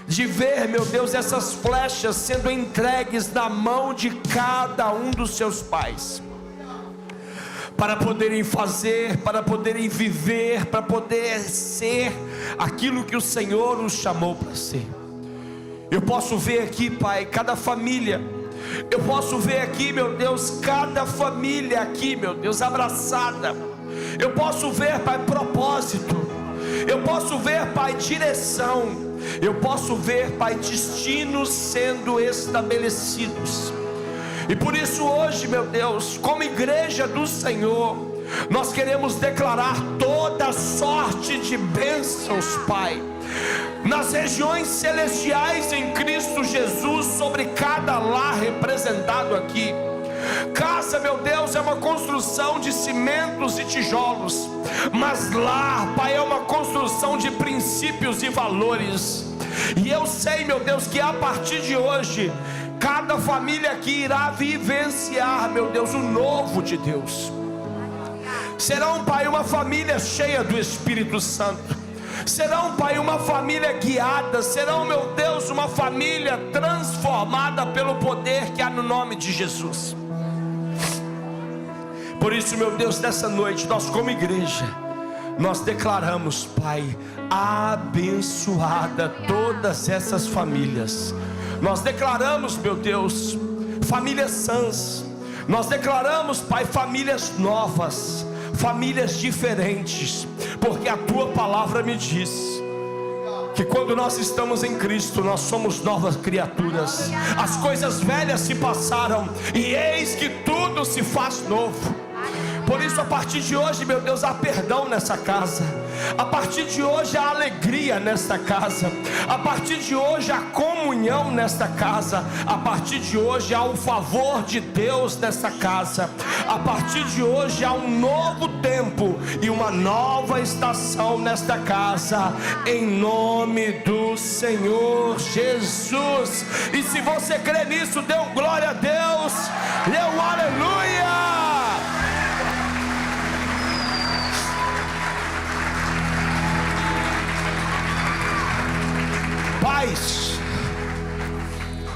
de ver, meu Deus, essas flechas sendo entregues na mão de cada um dos seus pais, para poderem fazer, para poderem viver, para poder ser aquilo que o Senhor nos chamou para ser. Eu posso ver aqui, Pai, cada família. Eu posso ver aqui, meu Deus, cada família aqui, meu Deus, abraçada. Eu posso ver, Pai, propósito. Eu posso ver, Pai, direção. Eu posso ver, Pai, destinos sendo estabelecidos. E por isso hoje, meu Deus, como igreja do Senhor, nós queremos declarar toda sorte de bênçãos, Pai, nas regiões celestiais em Cristo Jesus, sobre cada lar representado aqui. Casa, meu Deus, é uma construção de cimentos e tijolos, mas lar, Pai, é uma construção de princípios e valores. E eu sei, meu Deus, que a partir de hoje, cada família aqui irá vivenciar, meu Deus, o novo de Deus. Serão, Pai, uma família cheia do Espírito Santo. Serão, Pai, uma família guiada. Serão, meu Deus, uma família transformada pelo poder que há no nome de Jesus. Por isso, meu Deus, nessa noite, nós como igreja, nós declaramos, Pai, abençoada todas essas famílias. Nós declaramos, meu Deus, famílias sãs. Nós declaramos, Pai, famílias novas, famílias diferentes, porque a Tua palavra me diz que quando nós estamos em Cristo, nós somos novas criaturas. As coisas velhas se passaram e eis que tudo se faz novo. Por isso, a partir de hoje, meu Deus, há perdão nessa casa. A partir de hoje há alegria nesta casa. A partir de hoje há comunhão nesta casa. A partir de hoje há o favor de Deus nesta casa. A partir de hoje há um novo tempo e uma nova estação nesta casa, em nome do Senhor Jesus. E se você crê nisso, dê glória a Deus, dê um aleluia. Pais,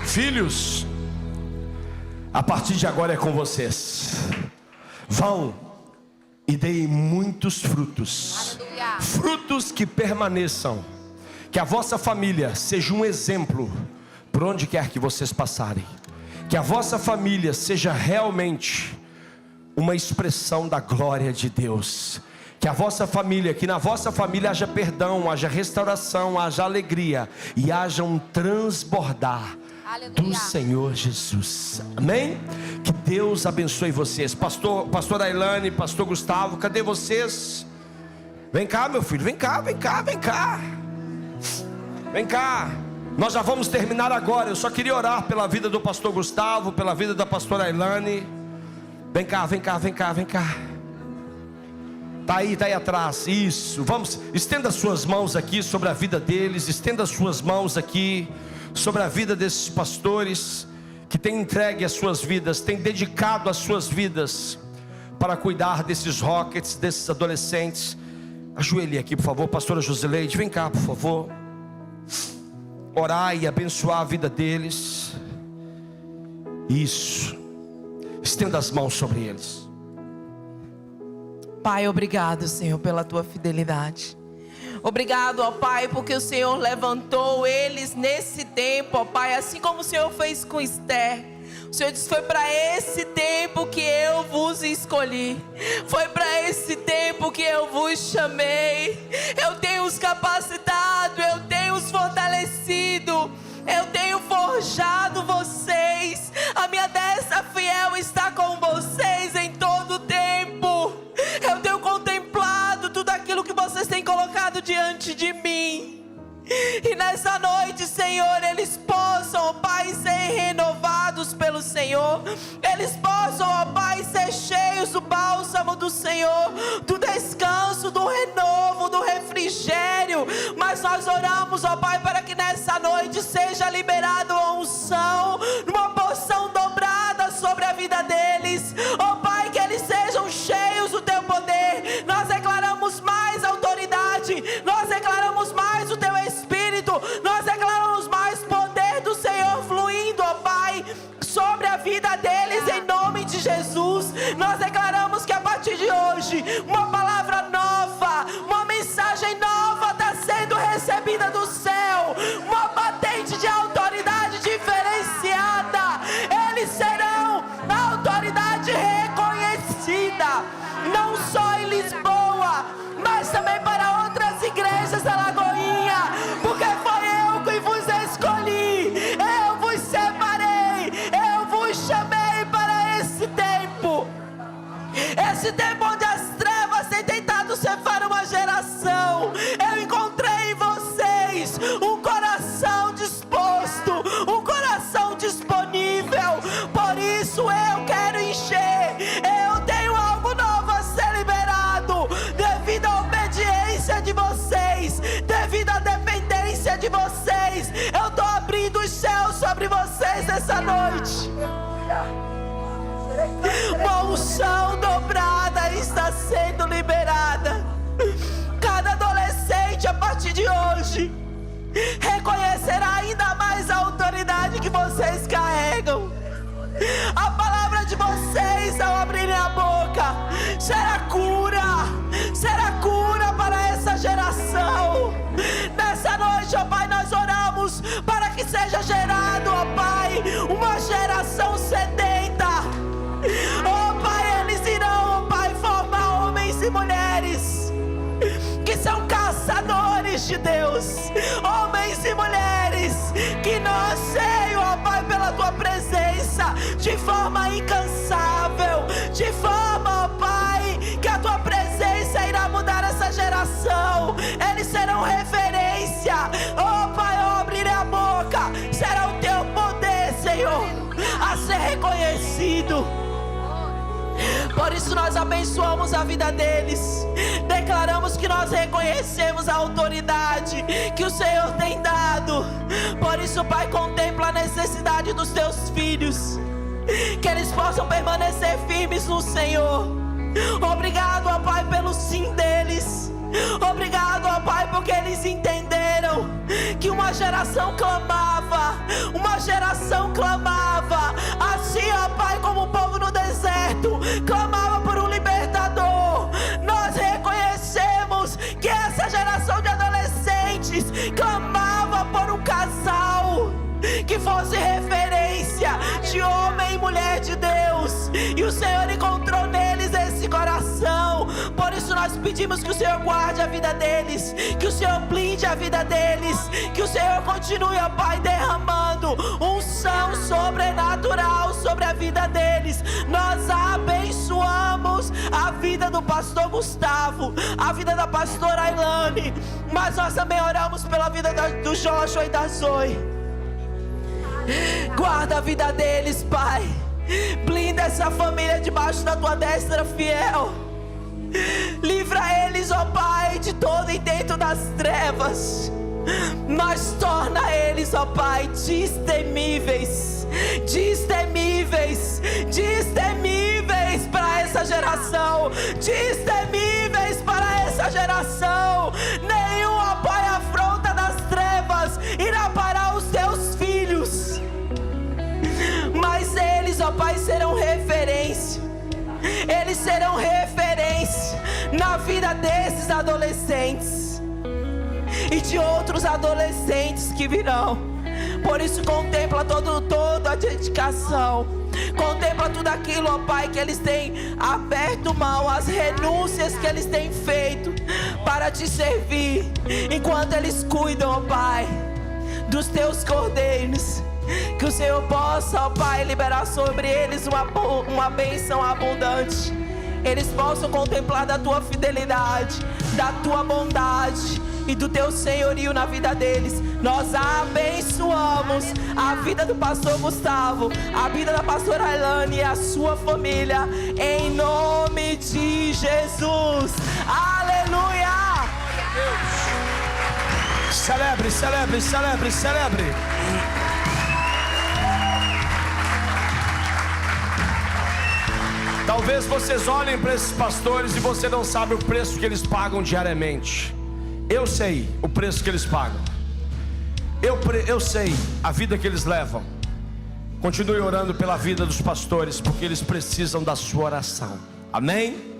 filhos, a partir de agora é com vocês. Vão e deem muitos frutos. Aleluia. Frutos que permaneçam. Que a vossa família seja um exemplo por onde quer que vocês passarem. Que a vossa família seja realmente uma expressão da glória de Deus. Que a vossa família, que na vossa família haja perdão, haja restauração, haja alegria e haja um transbordar do Senhor Jesus. Amém? Que Deus abençoe vocês. Pastor Ailane, pastor Gustavo, cadê vocês? Vem cá, meu filho, vem cá, vem cá, vem cá. Vem cá. Nós já vamos terminar agora. Eu só queria orar pela vida do pastor Gustavo, pela vida da pastora Ailane. Vem cá, vem cá, vem cá, vem cá. Tá aí atrás, isso. Vamos, estenda suas mãos aqui sobre a vida deles. Estenda suas mãos aqui sobre a vida desses pastores que têm entregue as suas vidas, têm dedicado as suas vidas para cuidar desses rockets, desses adolescentes. Ajoelhe aqui, por favor. Pastora Josileide, vem cá, por favor. Orar e abençoar a vida deles. Isso. Estenda as mãos sobre eles. Pai, obrigado, Senhor, pela tua fidelidade. Obrigado, ó Pai, porque o Senhor levantou eles nesse tempo, ó Pai, assim como o Senhor fez com Esther. O Senhor disse: foi para esse tempo que eu vos escolhi, foi para esse tempo que eu vos chamei. Eu tenho os capacitado, eu tenho os fortalecido, eu tenho forjado vocês. A minha destra fiel está com vocês em todo o tempo. Eu tenho contemplado tudo aquilo que vocês têm colocado diante de mim. E nessa noite, Senhor, eles possam, ó Pai, ser renovados pelo Senhor. Eles possam, ó Pai, ser cheios do bálsamo do Senhor, do descanso, do renovo, do refrigério. Mas nós oramos, ó Pai, para que nessa noite seja liberada a unção, uma porção dobrada sobre a vida deles. Ó Pai, que eles sejam cheios do Teu poder. Nós declaramos mais autoridade, nós declaramos mais o Teu Espírito, nós declaramos mais poder do Senhor fluindo, ó Pai, sobre a vida deles, em nome de Jesus. Nós declaramos que a partir de hoje, uma palavra nova, uma mensagem nova está sendo recebida do céu, uma patente de autoridade diferenciada. Eles serão a autoridade reconhecida, não só em Lisboa, mas também para outras igrejas da Lagoinha, porque foi eu que vos escolhi, eu vos separei, eu vos chamei para esse tempo onde as trevas têm tentado ceifar uma geração. Eu encontrei em vocês um coração disposto, um coração disponível. Por isso eu quero encher, eu tenho algo novo a ser liberado, devido à obediência de vocês, devido à dependência de vocês. Eu estou abrindo os céus sobre vocês nessa noite. Uma unção dobrada está sendo liberada. Cada adolescente, a partir de hoje, reconhecerá ainda mais a autoridade que vocês carregam. A palavra de vocês, ao abrirem a boca, será cura para essa geração. Nessa noite, ó Pai, nós oramos para que seja gerado, ó Pai, uma geração sedenta. Ó Pai, eles irão, ó Pai, formar homens e mulheres que são caçadores de Deus, homens e mulheres que não anseiam, ó Pai, pela Tua presença de forma incansável, de forma, ó Pai, que a Tua presença irá mudar essa geração. Eles serão referência, ó Pai, ao abrir a boca, será o Teu poder, Senhor, a ser reconhecido. Por isso nós abençoamos a vida deles, declaramos que nós reconhecemos a autoridade que o Senhor tem dado. Por isso, Pai, contempla a necessidade dos Teus filhos, que eles possam permanecer firmes no Senhor. Obrigado, ó Pai, pelo sim deles. Obrigado, ó Pai, porque eles entenderam que uma geração clamava, assim, ó Pai, como o povo no deserto clamava por um libertador. Nós reconhecemos que essa geração de adolescentes clamava por um casal que fosse referência de homem e mulher de Deus, e o Senhor encontrou neles esse coração. Por isso nós pedimos que o Senhor guarde a vida deles, que o Senhor blinde a vida deles, que o Senhor continue, ó Pai, derramando unção sobrenatural sobre a vida deles. Nós abençoamos a vida do pastor Gustavo, a vida da pastora Ailane, mas nós também oramos pela vida do Joshua e da Zoe. Guarda a vida deles, Pai. Blinda essa família debaixo da Tua destra fiel. Livra eles, ó Pai, de todo intento das trevas, mas torna eles, ó Pai, destemíveis para essa geração, destemíveis para essa geração. serão referência na vida desses adolescentes e de outros adolescentes que virão. Por isso contempla toda a dedicação, contempla tudo aquilo, ó Pai, que eles têm aberto mão, as renúncias que eles têm feito para te servir, enquanto eles cuidam, ó Pai, dos teus cordeiros. Que o Senhor possa, ó Pai, liberar sobre eles uma bênção abundante. Eles possam contemplar da tua fidelidade, da tua bondade e do teu senhorio na vida deles. Nós abençoamos a vida do pastor Gustavo, a vida da pastora Ailane e a sua família, em nome de Jesus. Aleluia! Celebre, celebre, celebre, celebre. Talvez vocês olhem para esses pastores e você não sabe o preço que eles pagam diariamente. Eu sei o preço que eles pagam. Eu sei a vida que eles levam. Continue orando pela vida dos pastores, porque eles precisam da sua oração. Amém?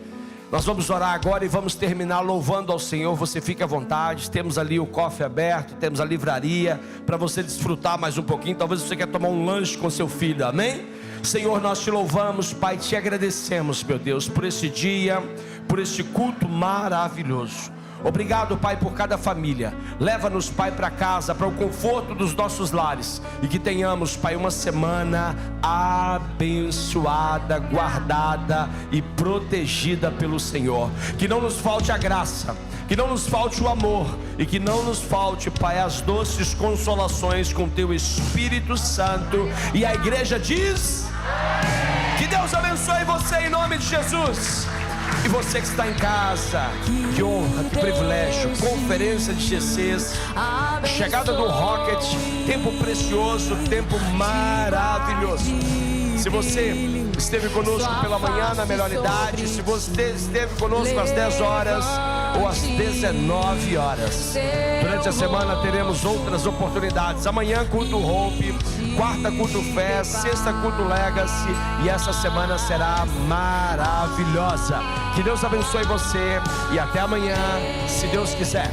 Nós vamos orar agora e vamos terminar louvando ao Senhor. Você fica à vontade, temos ali o cofre aberto, temos a livraria para você desfrutar mais um pouquinho. Talvez você quer tomar um lanche com seu filho, amém? Senhor, nós te louvamos, Pai, te agradecemos, meu Deus, por esse dia, por este culto maravilhoso. Obrigado, Pai, por cada família. Leva-nos, Pai, para casa, para o conforto dos nossos lares, e que tenhamos, Pai, uma semana abençoada, guardada e protegida pelo Senhor. Que não nos falte a graça, que não nos falte o amor, e que não nos falte, Pai, as doces consolações com teu Espírito Santo. E a igreja diz: que Deus abençoe você em nome de Jesus. E você que está em casa, que honra, que privilégio. Conferência de GCs, chegada do Rocket, tempo precioso, tempo maravilhoso. Se você esteve conosco pela manhã na melhor idade, se você esteve conosco às 10 horas ou às 19 horas, durante a semana teremos outras oportunidades. Amanhã culto Hope, quarta culto Fé, sexta culto Legacy, e essa semana será maravilhosa. Que Deus abençoe você e até amanhã, se Deus quiser.